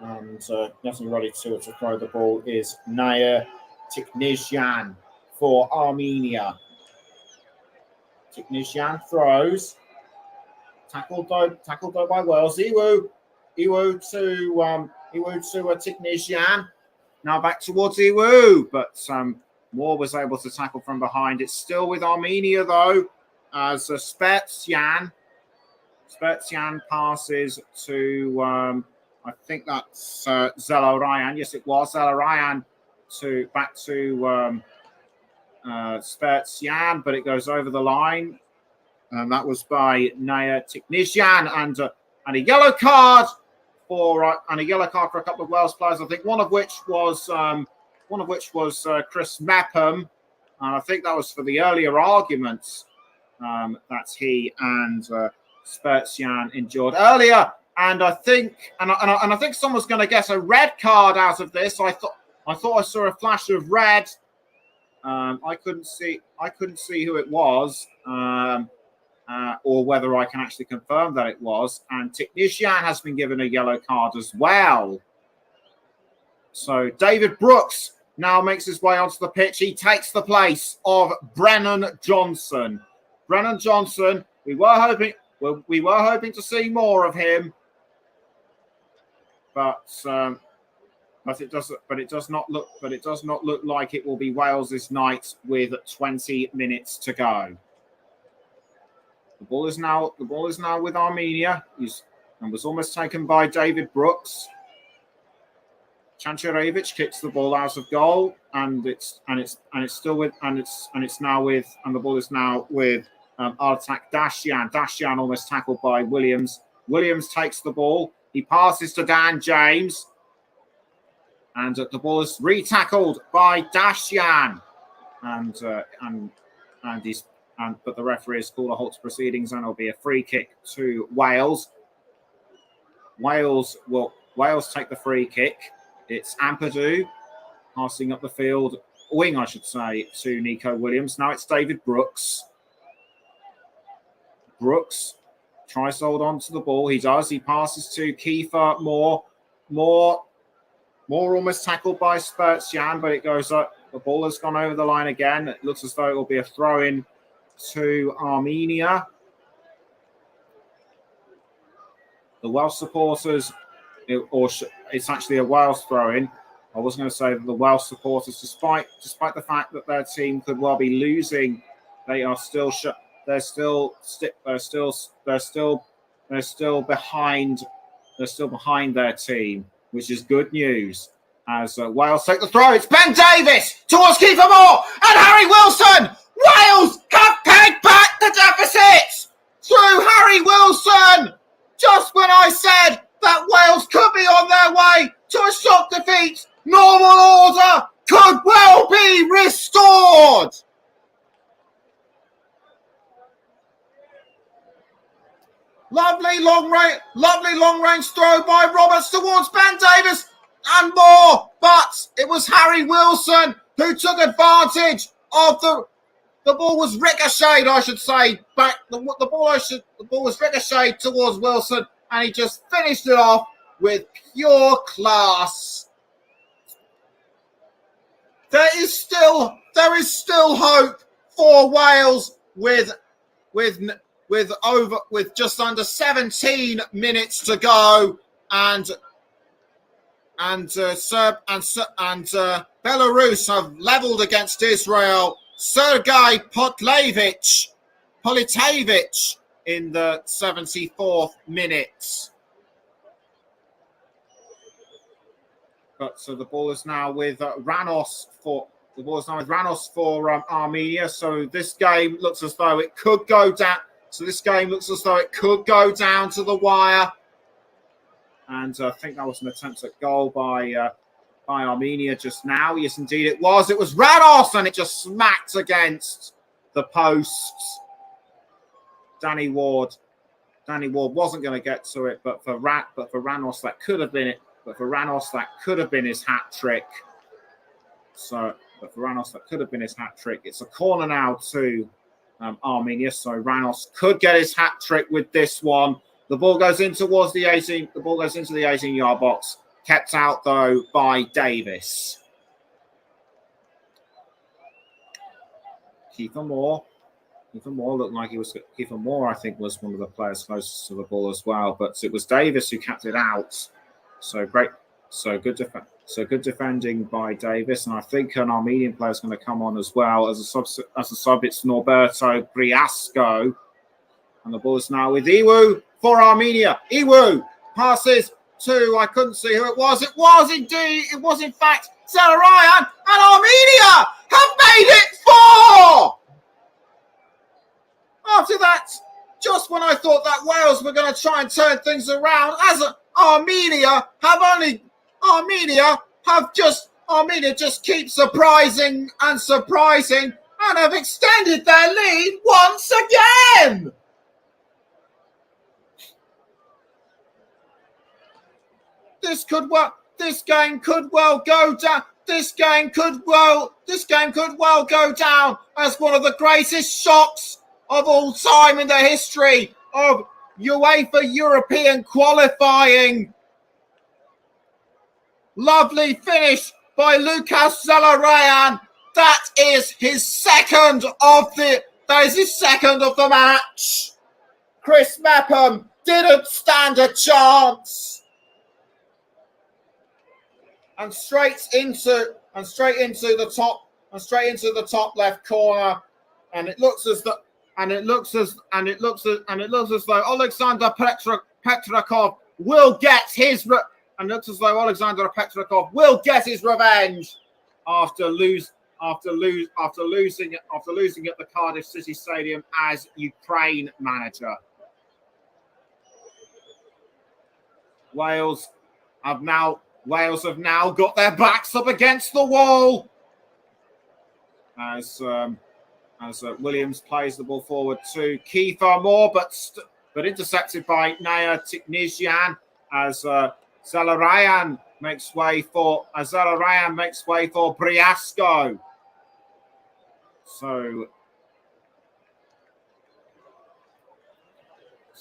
And getting ready to throw the ball is Nair Tiknizyan for Armenia. Tiknizyan throws. Tackled though by Wales. Iwu to Tiknizyan. Now back towards Iwu, but Moore was able to tackle from behind. It's still with Armenia though, as Spertsyan passes to I think that's Zelarayan. Yes, it was Zelarayan back to Spertsyan, but it goes over the line, and that was by Nair Tiknizyan, and a yellow card for a couple of Wales players. I think one of which was Chris Mepham, and I think that was for the earlier arguments that he and Spertsyan endured earlier. And I think someone's going to get a red card out of this. I thought I saw a flash of red. I couldn't see who it was, or whether I can actually confirm that it was. And Technician has been given a yellow card as well. So David Brooks now makes his way onto the pitch. He takes the place of Brennan Johnson. Brennan Johnson. We were hoping to see more of him, but it does not look like it will be Wales's night with 20 minutes to go. The ball is now with Armenia, and was almost taken by David Brooks. Chancharevic kicks the ball out of goal, and the ball is now with Artak Dashian. Dashian almost tackled by Williams. Williams takes the ball. He passes to Dan James, and the ball is re-tackled by Dashian, but the referee has called a halt to proceedings, and it'll be a free kick to Wales. Wales take the free kick. It's Ampadu passing up the field, wing, I should say, to Nico Williams. Now it's David Brooks. Brooks tries to hold on to the ball. He does. He passes to Kiefer Moore. Moore almost tackled by Spurtsian, but it goes up. The ball has gone over the line again. It looks as though it will be a throw-in to Armenia. The Welsh supporters, it's actually a Wales throw-in. I was going to say that the Welsh supporters, despite the fact that their team could well be losing, they're still behind their team, which is good news. As Wales take the throw, it's Ben Davies towards Kiefer Moore and Harry Wilson. Wales have pegged back the deficit through Harry Wilson. Just when I said that Wales could be on their way to a shock defeat, normal order could well be restored. Lovely long range throw by Roberts towards Ben Davies and Moore, but it was Harry Wilson who took advantage of the ball was ricocheted, I should say. Back the ball was ricocheted towards Wilson, and he just finished it off with pure class. There is still hope for Wales with just under 17 minutes to go, and Belarus have levelled against Israel. Sergei Politevich in the 74th minute. But so the ball is now with Ranos for Armenia. So this game looks as though it could go down. to the wire. And I think that was an attempt at goal by Armenia just now. Yes, indeed it was. It was Ranos, and it just smacked against the posts. Danny Ward wasn't going to get to it, but for Ranos that could have been it. But for Ranos that could have been his hat trick. It's a corner now to Armenia. So Ranos could get his hat trick with this one. The ball goes in towards the 18. The ball goes into the 18-yard box. Kept out though by Davis. Kiefer Moore looked like he was. Kiefer Moore, I think, was one of the players closest to the ball as well. But it was Davis who kept it out. So great. So good defending by Davis, and I think an Armenian player is going to come on as well as a sub. It's Norberto Briasco, and the ball is now with Iwu for Armenia. Iwu passes to, I couldn't see who it was. It was in fact Zararayan, and Armenia have made it 4. After that, just when I thought that Wales were going to try and turn things around, Armenia just keep surprising and have extended their lead once again. this game could well go down. This game could well go down as one of the greatest shocks of all time in the history of UEFA European qualifying. Lovely finish by Lucas Zelarayan. That is his second of the match. Chris Mepham didn't stand a chance. And straight into the top left corner, and it looks as though Alexander Petrakov will get his revenge after losing at the Cardiff City Stadium as Ukraine manager. Wales have now got their backs up against the wall as Williams plays the ball forward to Kiefer Moore, but intercepted by Naya Tiknisian as Zelarayan makes way for Briasco. So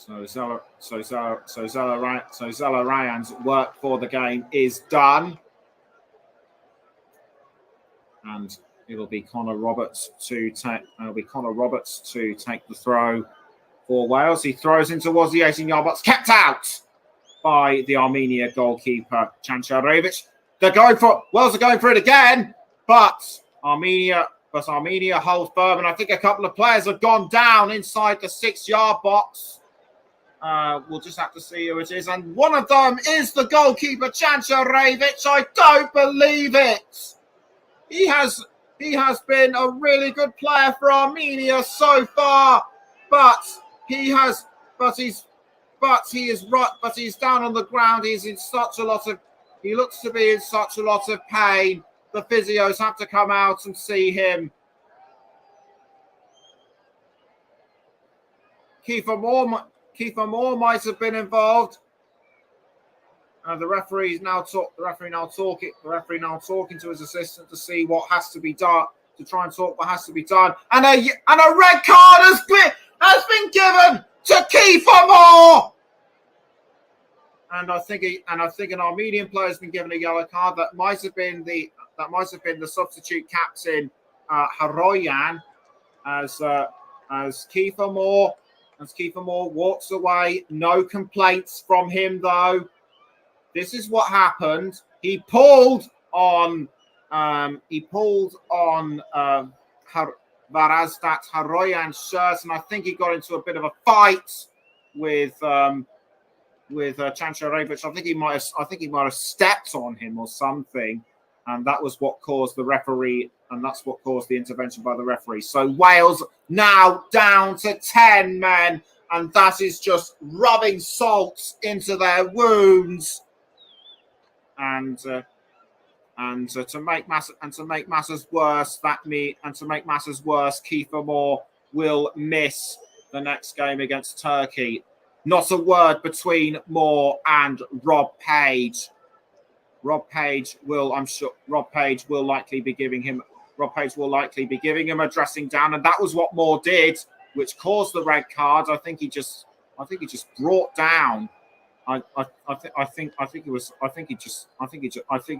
Zelarayan's work for the game is done, and it'll be Connor Roberts to take the throw for Wales. He throws in towards the 18-yard box, kept out by the Armenia goalkeeper Chancharevic. Wales are going for it again, but Armenia hold firm, and I think a couple of players have gone down inside the 6-yard box. We'll just have to see who it is, and one of them is the goalkeeper Chancharevic. I don't believe it. He has been a really good player for Armenia so far, but he's down on the ground. He looks to be in such a lot of pain. The physios have to come out and see him. Kiefer Moore might have been involved. The referee now talking to his assistant to see what has to be done, to try and talk what has to be done. And a red card has been given to Kiefer Moore. And I think an Armenian player has been given a yellow card. That might have been the substitute captain Haroyan as Kiefer Moore walks away. No complaints from him though. This is what happened. He pulled on Varazdat Haroyan's shirt, and I think he got into a bit of a fight with Chancharevic. I think he might have stepped on him or something, and that was what caused the referee, and that's what caused the intervention by the referee. So Wales now down to 10 men, and that is just rubbing salt into their wounds. And to make matters worse, Kiefer Moore will miss the next game against Turkey. Not a word between Moore and Rob Page. Rob Page will likely be giving him a dressing down, and that was what Moore did, which caused the red card. I think he just brought down. I think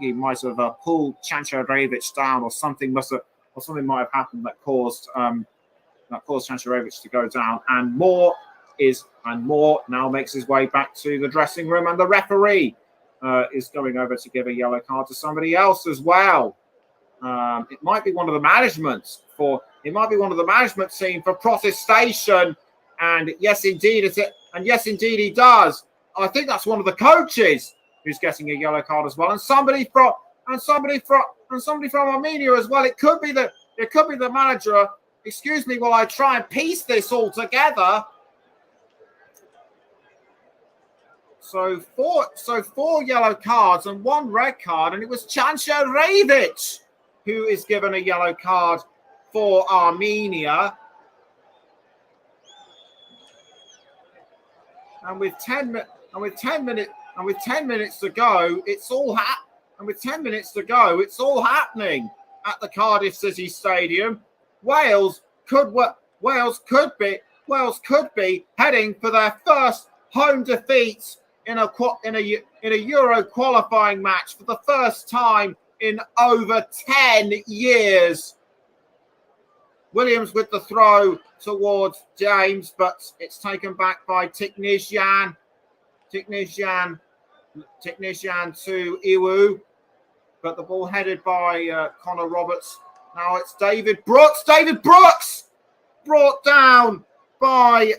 he might have pulled Chancharevic down, or something might have happened that caused Chancharevic to go down. And Moore now makes his way back to the dressing room, and the referee is going over to give a yellow card to somebody else as well. It might be one of the management team for protestation, and yes, indeed he does. I think that's one of the coaches who's getting a yellow card as well, and somebody from Armenia as well. It could be the manager. Excuse me while I try and piece this all together. So four yellow cards and one red card, and it was Chancharevic who is given a yellow card for Armenia. And with 10 And with 10 minutes to go, it's all happening at the Cardiff City Stadium. Wales could be heading for their first home defeat in a Euro qualifying match for the first time in over 10 years. Williams with the throw towards James, but it's taken back by Tiknisian. Tiknisian to Iwu, but the ball headed by Connor Roberts. Now it's David Brooks. David Brooks brought down by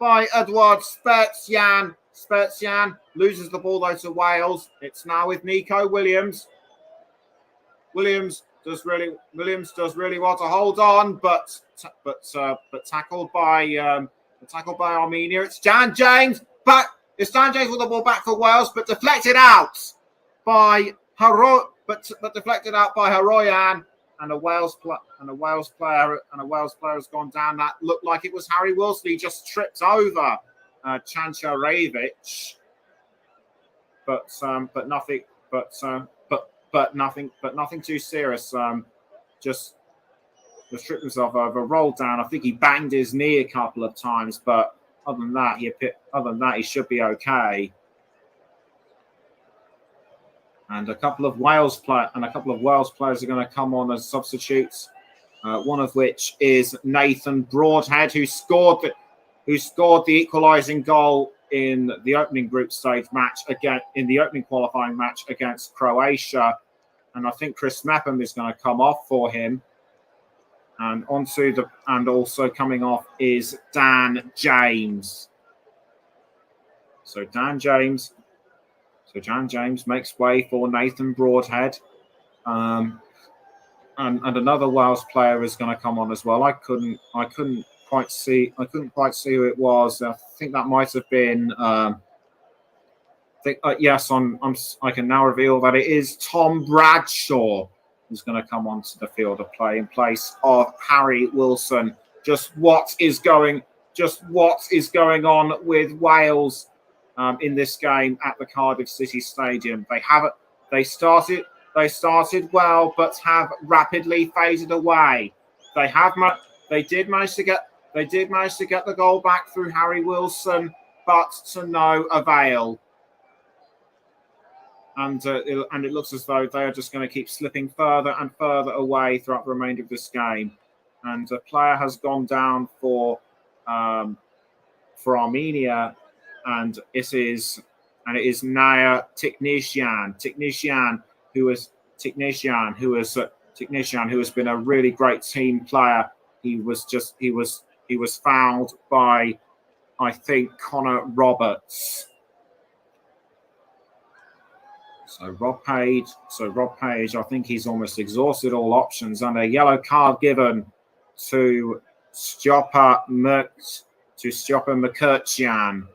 Edward Spezzian. Spezzian loses the ball though to Wales. It's now with Nico Williams. Williams does really well to hold on, but tackled by Armenia. It's Dan James, but it's Dan James with the ball back for Wales, but deflected out by Haroyan, and a Wales player has gone down. That looked like it was Harry Wilson. He just tripped over Chancharevic, but nothing too serious. Just tripped himself over, rolled down. I think he banged his knee a couple of times, but other than that, he should be okay. And a couple of Wales players are going to come on as substitutes. One of which is Nathan Broadhead, who scored the equalising goal in the opening group stage match in the opening qualifying match against Croatia. And I think Chris Mepham is going to come off for him. And also coming off is Dan James. So Dan James makes way for Nathan Broadhead. And another Wales player is going to come on as well. I couldn't quite see who it was. I think that might have been I can now reveal that it is Tom Bradshaw who's going to come onto the field of play in place of Harry Wilson. Just what is going on with Wales in this game at the Cardiff City Stadium? They started well, but have rapidly faded away. They did manage to get the goal back through Harry Wilson, but to no avail. And it looks as though they are just going to keep slipping further and further away throughout the remainder of this game. And a player has gone down for Armenia, and it is Naya Tiknisian, who has been a really great team player. He was fouled by, I think, Connor Roberts. So Rob Page, I think he's almost exhausted all options, and a yellow card given to Stjopa McCurchian.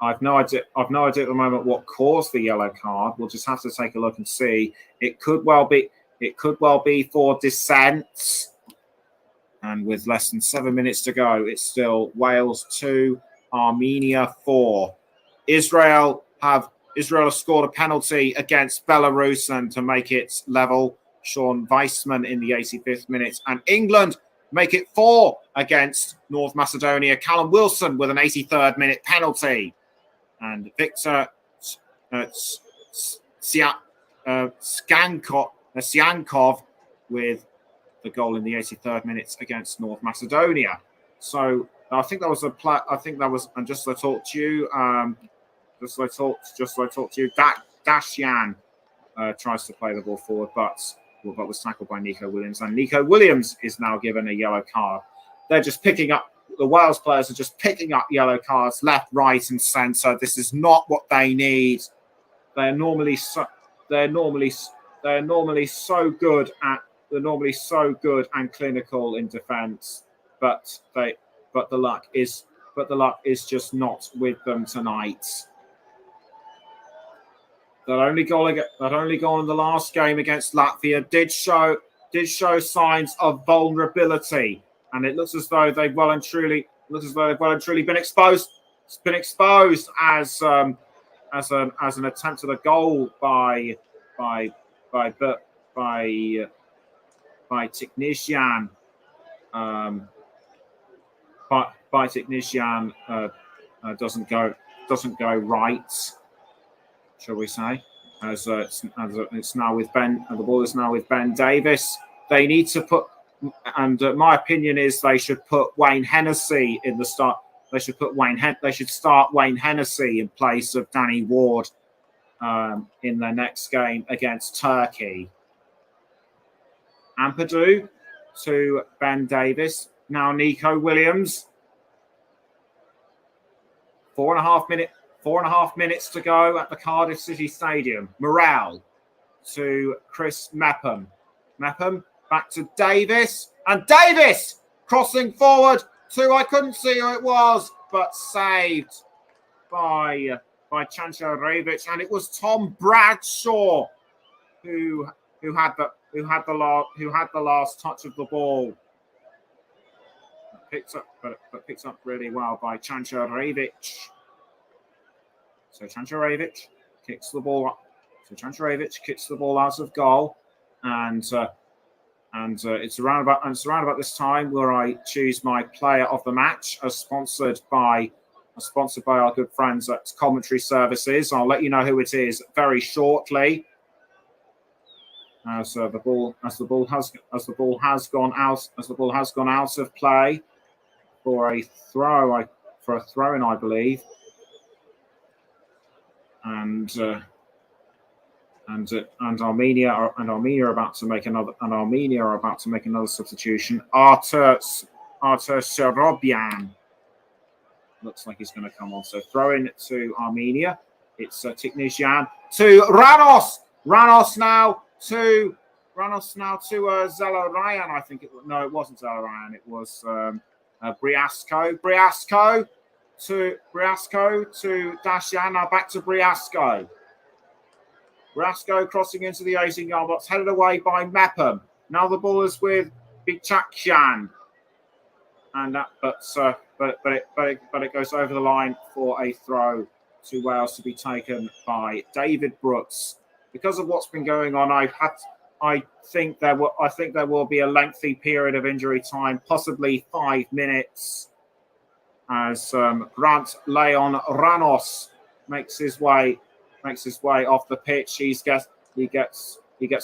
I've no idea at the moment what caused the yellow card. We'll just have to take a look and see. It could well be for dissent. And with less than 7 minutes to go, it's still Wales 2, Armenia 4. Israel have scored a penalty against Belarus and to make it level. Sean Weissman in the 85th minute, and England make it 4 against North Macedonia. Callum Wilson with an 83rd minute penalty, and Victor Siankov with the goal in the 83rd minute against North Macedonia. So I think that was and just so I talked to you, Dashian tries to play the ball forward, but was tackled by Nico Williams, and Nico Williams is now given a yellow card. They're just picking up, the Wales players are just picking up yellow cards left, right, and centre. This is not what they need. They're normally so good and clinical in defence, but the luck is just not with them tonight. That only goal in the last game against Latvia did show signs of vulnerability, and it looks as though they well and truly looks as though they've well and truly been exposed. It's been exposed as an attempt at a goal by Technician. By Technician doesn't go right, shall we say? As it's now with Ben, and the ball is now with Ben Davis. They need to put, and my opinion is they should put Wayne Hennessy in the start. They should start Wayne Hennessy in place of Danny Ward in their next game against Turkey. Ampadu to Ben Davis. Now Nico Williams. 4.5 minutes to go at the Cardiff City Stadium. Morel to Chris Mepham. Mepham back to Davis. And Davis crossing forward to, I couldn't see who it was, but saved by Chancharevic. And it was Tom Bradshaw who had the last touch of the ball. Picked up really well by Chancharevic. So Chancharevic kicks the ball up. So Chancharevic kicks the ball out of goal, and it's around about this time where I choose my player of the match, as sponsored by our good friends at Commentary Services. I'll let you know who it is very shortly. As the ball has gone out of play for a throw-in, I believe. And Armenia are about to make another substitution. Artur Serobian looks like he's going to come on. So throw in to Armenia. It's Technician to Ranos. Ranos now to Zelarayan. I think it wasn't Zelarayan. It was Briasco. Briasco to Dashian. Now back to Briasco. Briasco crossing into the 18-yard box, headed away by Mepham. Now the ball is with Bichakshan, and that, but it goes over the line for a throw to Wales to be taken by David Brooks. Because of what's been going on, I think there will be a lengthy period of injury time, possibly 5 minutes, as Grant Leon Ranos makes his way off the pitch. He gets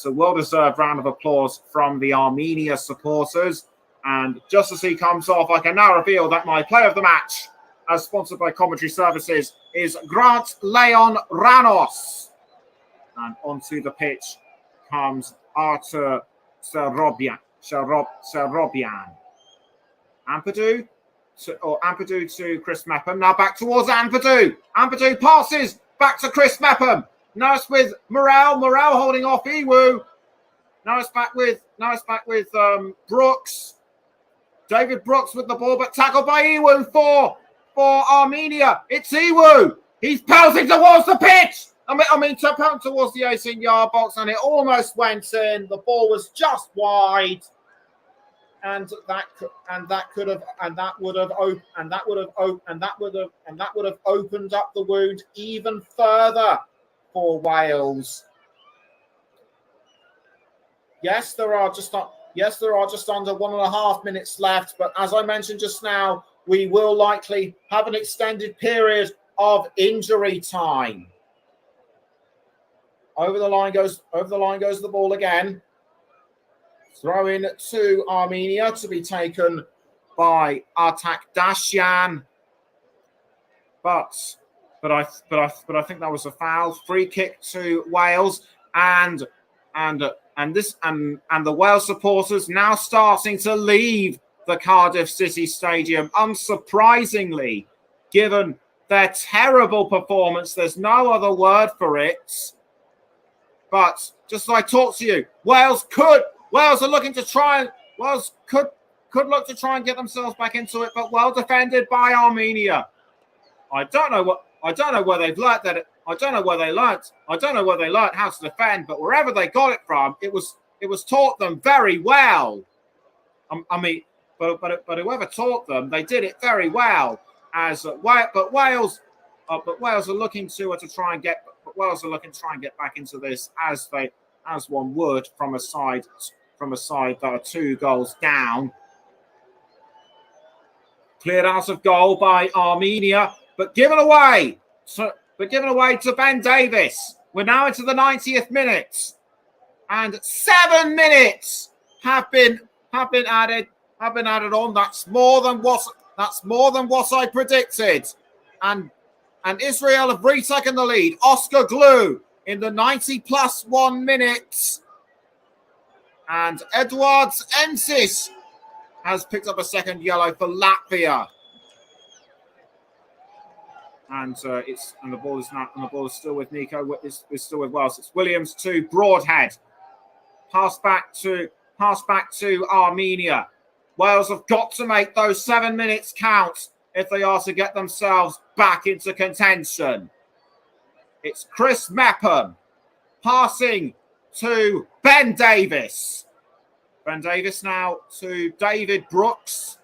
a well-deserved round of applause from the Armenia supporters. And just as he comes off, I can now reveal that my player of the match, as sponsored by Commentary Services, is Grant Leon Ranos. And onto the pitch comes Artur Serobian. Ampadu to Chris Mepham. Now back towards Ampadu. Ampadu passes back to Chris Mepham. Now it's with Morel. Morel holding off Iwu. Now it's back with Brooks. David Brooks with the ball, but tackled by Iwu for Armenia. It's Iwu. He's pelting towards the pitch. Pelting towards the 18-yard box, and it almost went in. The ball was just wide, and that would have opened up the wound even further for Wales. Yes, there are just under 1.5 minutes left, but as I mentioned just now, we will likely have an extended period of injury time. Over the line goes the ball again. Throw in to Armenia to be taken by Artak Dashian. But I think that was a foul. Free kick to Wales, and the Wales supporters now starting to leave the Cardiff City Stadium. Unsurprisingly, given their terrible performance, there's no other word for it. But just as I talk to you, Wales could look to try and get themselves back into it, but well defended by Armenia. I don't know where they've learnt that. I don't know where they learnt how to defend, but wherever they got it from, it was taught them very well. but whoever taught them, they did it very well. But Wales are looking to try and get. But Wales are looking to try and get back into this as one would from a side that are 2 goals down. Cleared out of goal by Armenia, but given away to Ben Davis. We're now into the 90th minute, and 7 minutes have been added on. That's more than what I predicted, and Israel have retaken the lead. Oscar Glue in the 90+1 minutes, and Edwards Ensis has picked up a second yellow for Latvia. And the ball is still with Nico. Is still with Wales. It's Williams to Broadhead. Pass back to Armenia. Wales have got to make those 7 minutes count if they are to get themselves back into contention. It's Chris Mepham passing to Ben Davis. Ben Davis now to David Brooks.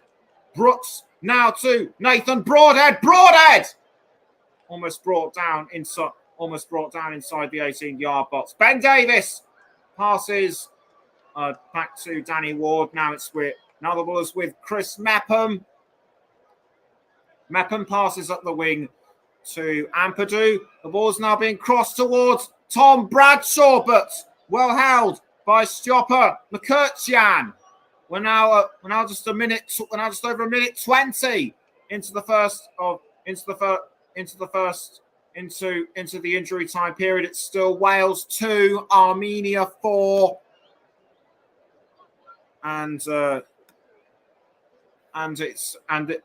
Brooks now to Nathan Broadhead. Broadhead almost brought down inside the 18-yard box. Ben Davis passes back to Danny Ward. Now the ball is with Chris Mepham. Mepham passes up the wing to Ampadu. The ball's now being crossed towards Tom Bradshaw, but well held by Stjopa McKerchian. We're now just over a minute 20 into the injury time period. It's still Wales 2, Armenia 4,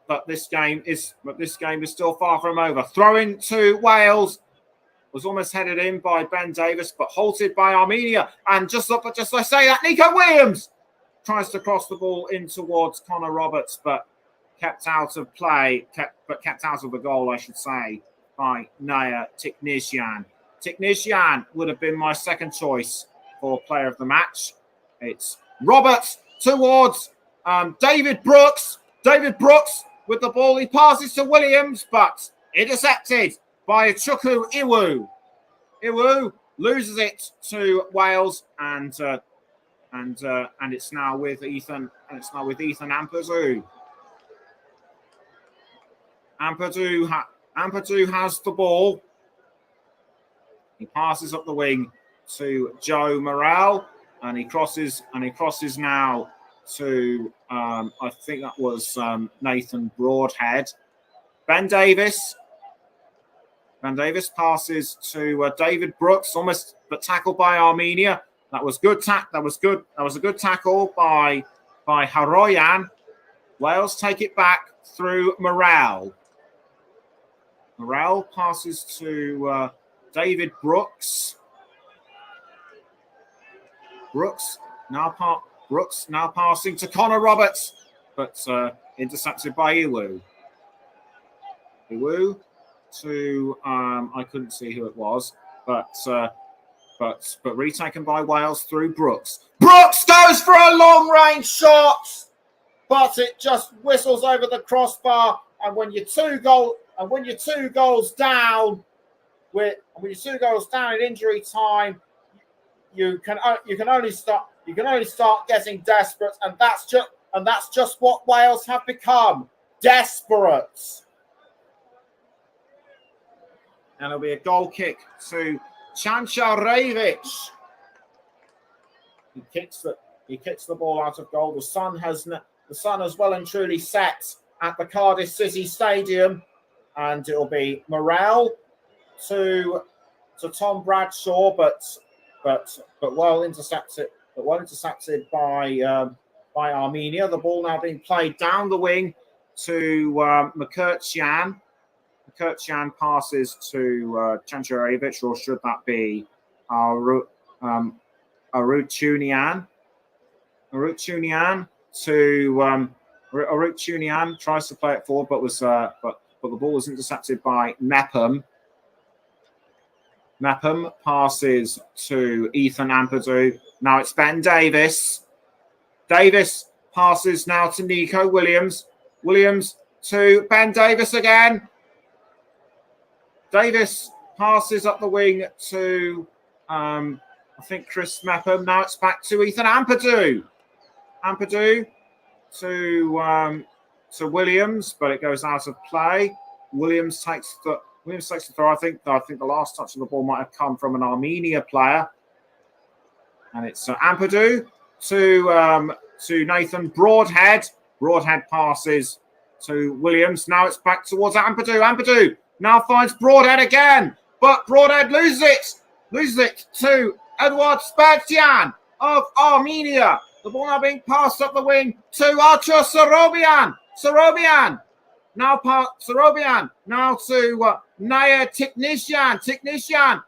but this game is still far from over. Throw-in to Wales was almost headed in by Ben Davis, but halted by Armenia. And just as I say that, Nico Williams tries to cross the ball in towards Connor Roberts, but kept out of play, kept out of the goal, I should say, by Naya Tiknisyan. Tiknisyan would have been my second choice for player of the match. It's Roberts towards David Brooks. David Brooks with the ball. He passes to Williams, but intercepted by Chukwu Iwu. Iwu loses it to Wales, and it's now with Ethan. And it's now with Ethan Ampadu. Ampadu has the ball. He passes up the wing to Joe Morrell, and he crosses now to I think that was Nathan Broadhead. Ben Davis passes to David Brooks, almost but tackled by Armenia. That was good. That was a good tackle by Haroyan. Wales take it back through Morrell. Morrell passes to David Brooks. Brooks now passing to Connor Roberts, but intercepted by Iwu. Iwu to I couldn't see who it was, but retaken by Wales through Brooks. Brooks goes for a long-range shot, but it just whistles over the crossbar. And when you're two goals down in injury time, you can only start getting desperate, and that's just what Wales have become, desperate. And it'll be a goal kick to Chancharevic. He kicks the ball out of goal. The sun has well and truly set at the Cardiff City Stadium, and it'll be Morrell to Tom Bradshaw, but well intercepted by Armenia. The ball now being played down the wing to McKerchian. McKerchian passes to Chancharevic, or should that be Arutunian? Arutunian tries to play it forward, but the ball was intercepted by Mepham. Mepham passes to Ethan Ampadu. Now it's Ben Davis. Davis passes now to Nico Williams. Williams to Ben Davies again. Davies passes up the wing to, I think, Chris Mepham. Now it's back to Ethan Ampadu. Ampadu to Williams, but it goes out of play. Williams takes the throw. I think the last touch of the ball might have come from an Armenia player, and it's Ampadu to Nathan Broadhead. Broadhead passes to Williams. Now it's back towards Ampadu. Ampadu now finds Broadhead again, but Broadhead loses it to Edward Spertian of Armenia. The ball now being passed up the wing to Archer Sorobian. Sorobian now to Naya Tiknishan. Tiknishan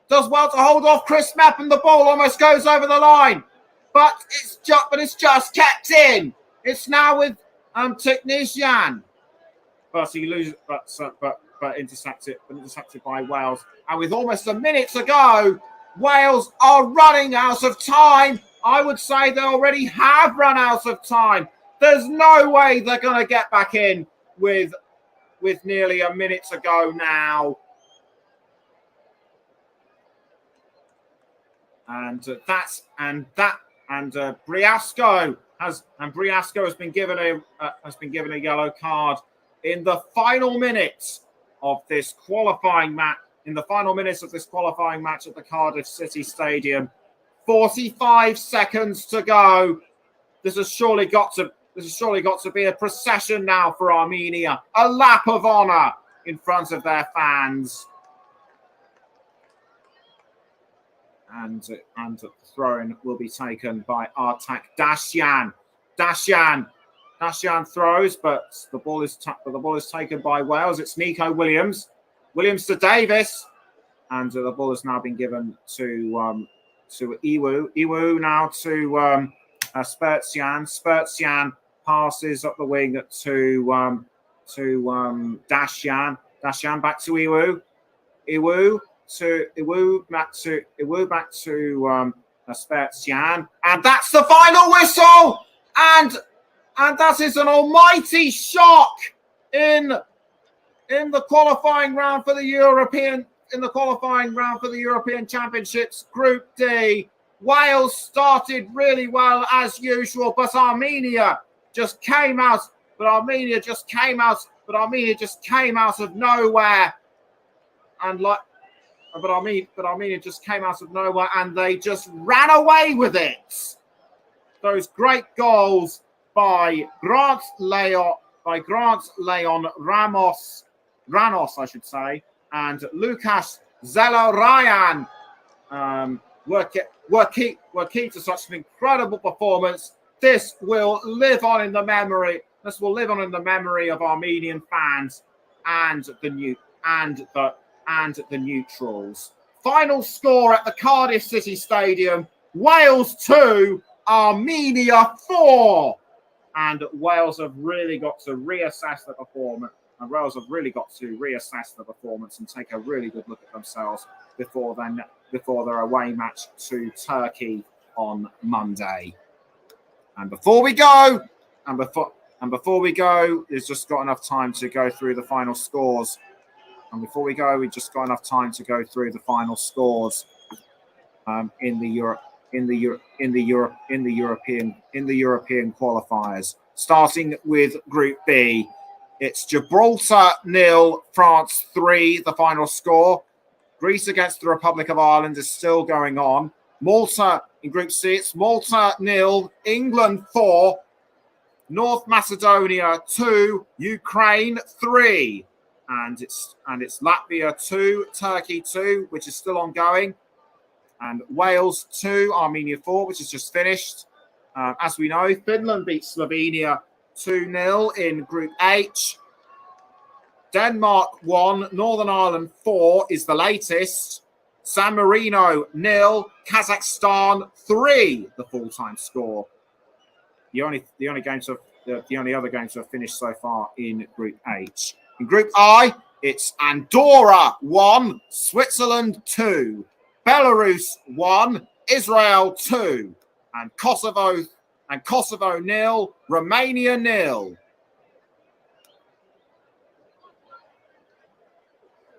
does well to hold off Chris Mapp, and the ball almost goes over the line, but it's just kept in. It's now with Tiknishan, but he loses, but intercepted by Wales. And with almost a minute to go, Wales are running out of time. I would say they already have run out of time. There's no way they're going to get back in with nearly a minute to go now. And Briasco has been given a yellow card in the final minutes of this qualifying match. In the final minutes of this qualifying match at the Cardiff City Stadium, 45 seconds to go. This has surely got to be a procession now for Armenia, a lap of honour in front of their fans. And the throw-in will be taken by Artak Dasyan. Dasyan throws, but the ball is taken by Wales. It's Nico Williams. Williams to Davis, and the ball has now been given to Iwu. Iwu now to Spertian. Spertian passes up the wing to Dasyan. Dasyan back to Iwu. Iwu back to Spertian, and that's the final whistle. And that is an almighty shock in the qualifying round for the European Championships Group D. Wales started really well as usual, but Armenia just came out of nowhere, Armenia just came out of nowhere, and they just ran away with it. Those great goals by Grant Leon Ranos, I should say, and Lukas Zelorayan were key to such an incredible performance. This will live on in the memory. This will live on in the memory of Armenian fans and the neutrals. Final score at the Cardiff City Stadium: Wales 2, Armenia 4. And Wales have really got to reassess the performance. And take a really good look at themselves before their away match to Turkey on Monday. And before we go, we've just got enough time to go through the final scores. And before we go, we've just got enough time to go through the final scores in the European qualifiers. Starting with Group B, it's Gibraltar 0, France 3. The final score. Greece against the Republic of Ireland is still going on. Malta in Group C, it's Malta 0, England 4, North Macedonia 2, Ukraine 3. And it's Latvia 2, Turkey 2, which is still ongoing. And Wales 2, Armenia 4, which is just finished. As we know, Finland beat Slovenia 2-0 in Group H. Denmark 1, Northern Ireland 4 is the latest. San Marino 0, Kazakhstan 3, the full-time score. The only other games to have finished so far in Group H. In Group I, it's Andorra 1, Switzerland 2, Belarus 1, Israel 2, and Kosovo and Kosovo 0, Romania 0.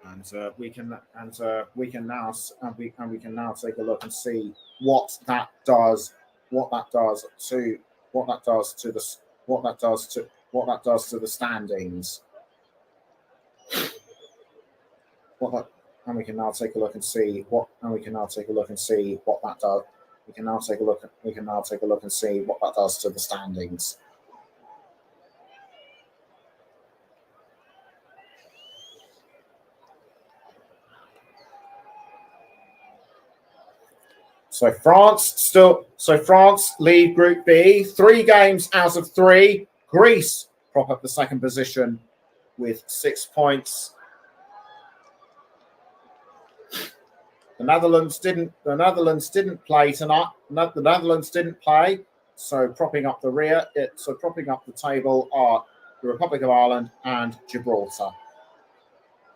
And we can now take a look and see what that does to the standings. And we can now take a look and see what that does. We can now take a look and see what that does to the standings. So France lead Group B, 3 games out of 3. Greece prop up the second position with 6 points. The Netherlands didn't play tonight. The Netherlands didn't play, so propping up the table are the Republic of Ireland and Gibraltar.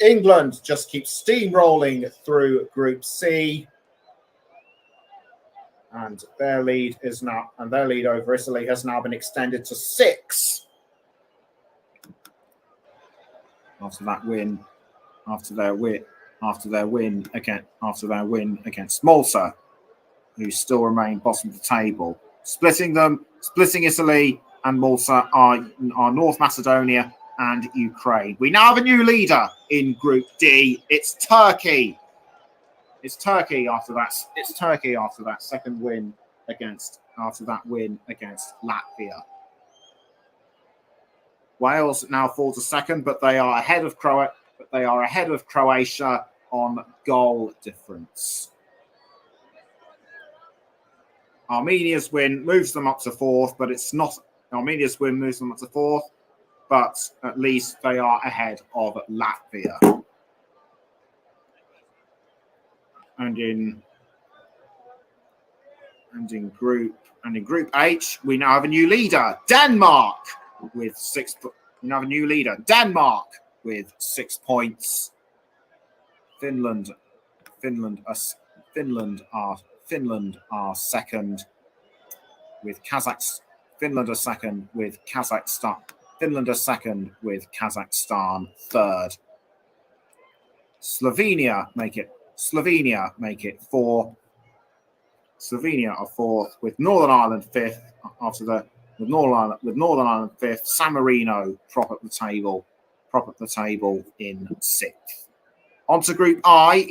England just keeps steamrolling through Group C. And their lead over Italy has now been extended to 6. After their win against Malta, who still remain bottom of the table. Splitting Italy and Malta are North Macedonia and Ukraine. We now have a new leader in Group D. It's Turkey. It's Turkey after that second win against Latvia. Wales now fall to second, but they are ahead of Croatia on goal difference. Armenia's win moves them up to 4th, but it's not Armenia's win moves them up to 4th, but at least they are ahead of Latvia. And in Group H, we now have a new leader, Denmark, with 6. We now have a new leader, Denmark, with 6 points. Finland are second with Kazakhstan. Finland are second with Kazakhstan. Finland are second with Kazakhstan third. Slovenia make it 4. Slovenia are 4th with Northern Ireland 5th. With Northern Ireland 5th, San Marino prop up the table in 6th. Onto Group I,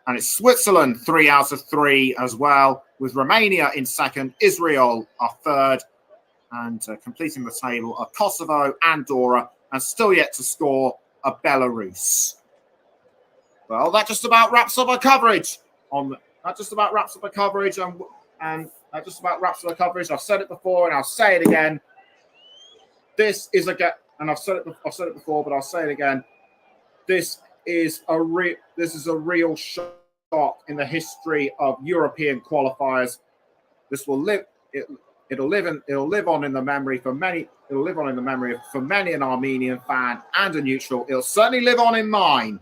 and it's Switzerland 3 out of 3 as well, with Romania in 2nd, Israel are 3rd, and completing the table are Kosovo, Andorra, and still yet to score are Belarus. Well, that just about wraps up our coverage I've said it before and I'll say it again. This is I've said it before, but I'll say it again. This is a real shock in the history of European qualifiers. This will live. It'll live on in the memory for many. It'll live on in the memory for many an Armenian fan and a neutral. It'll certainly live on in mine.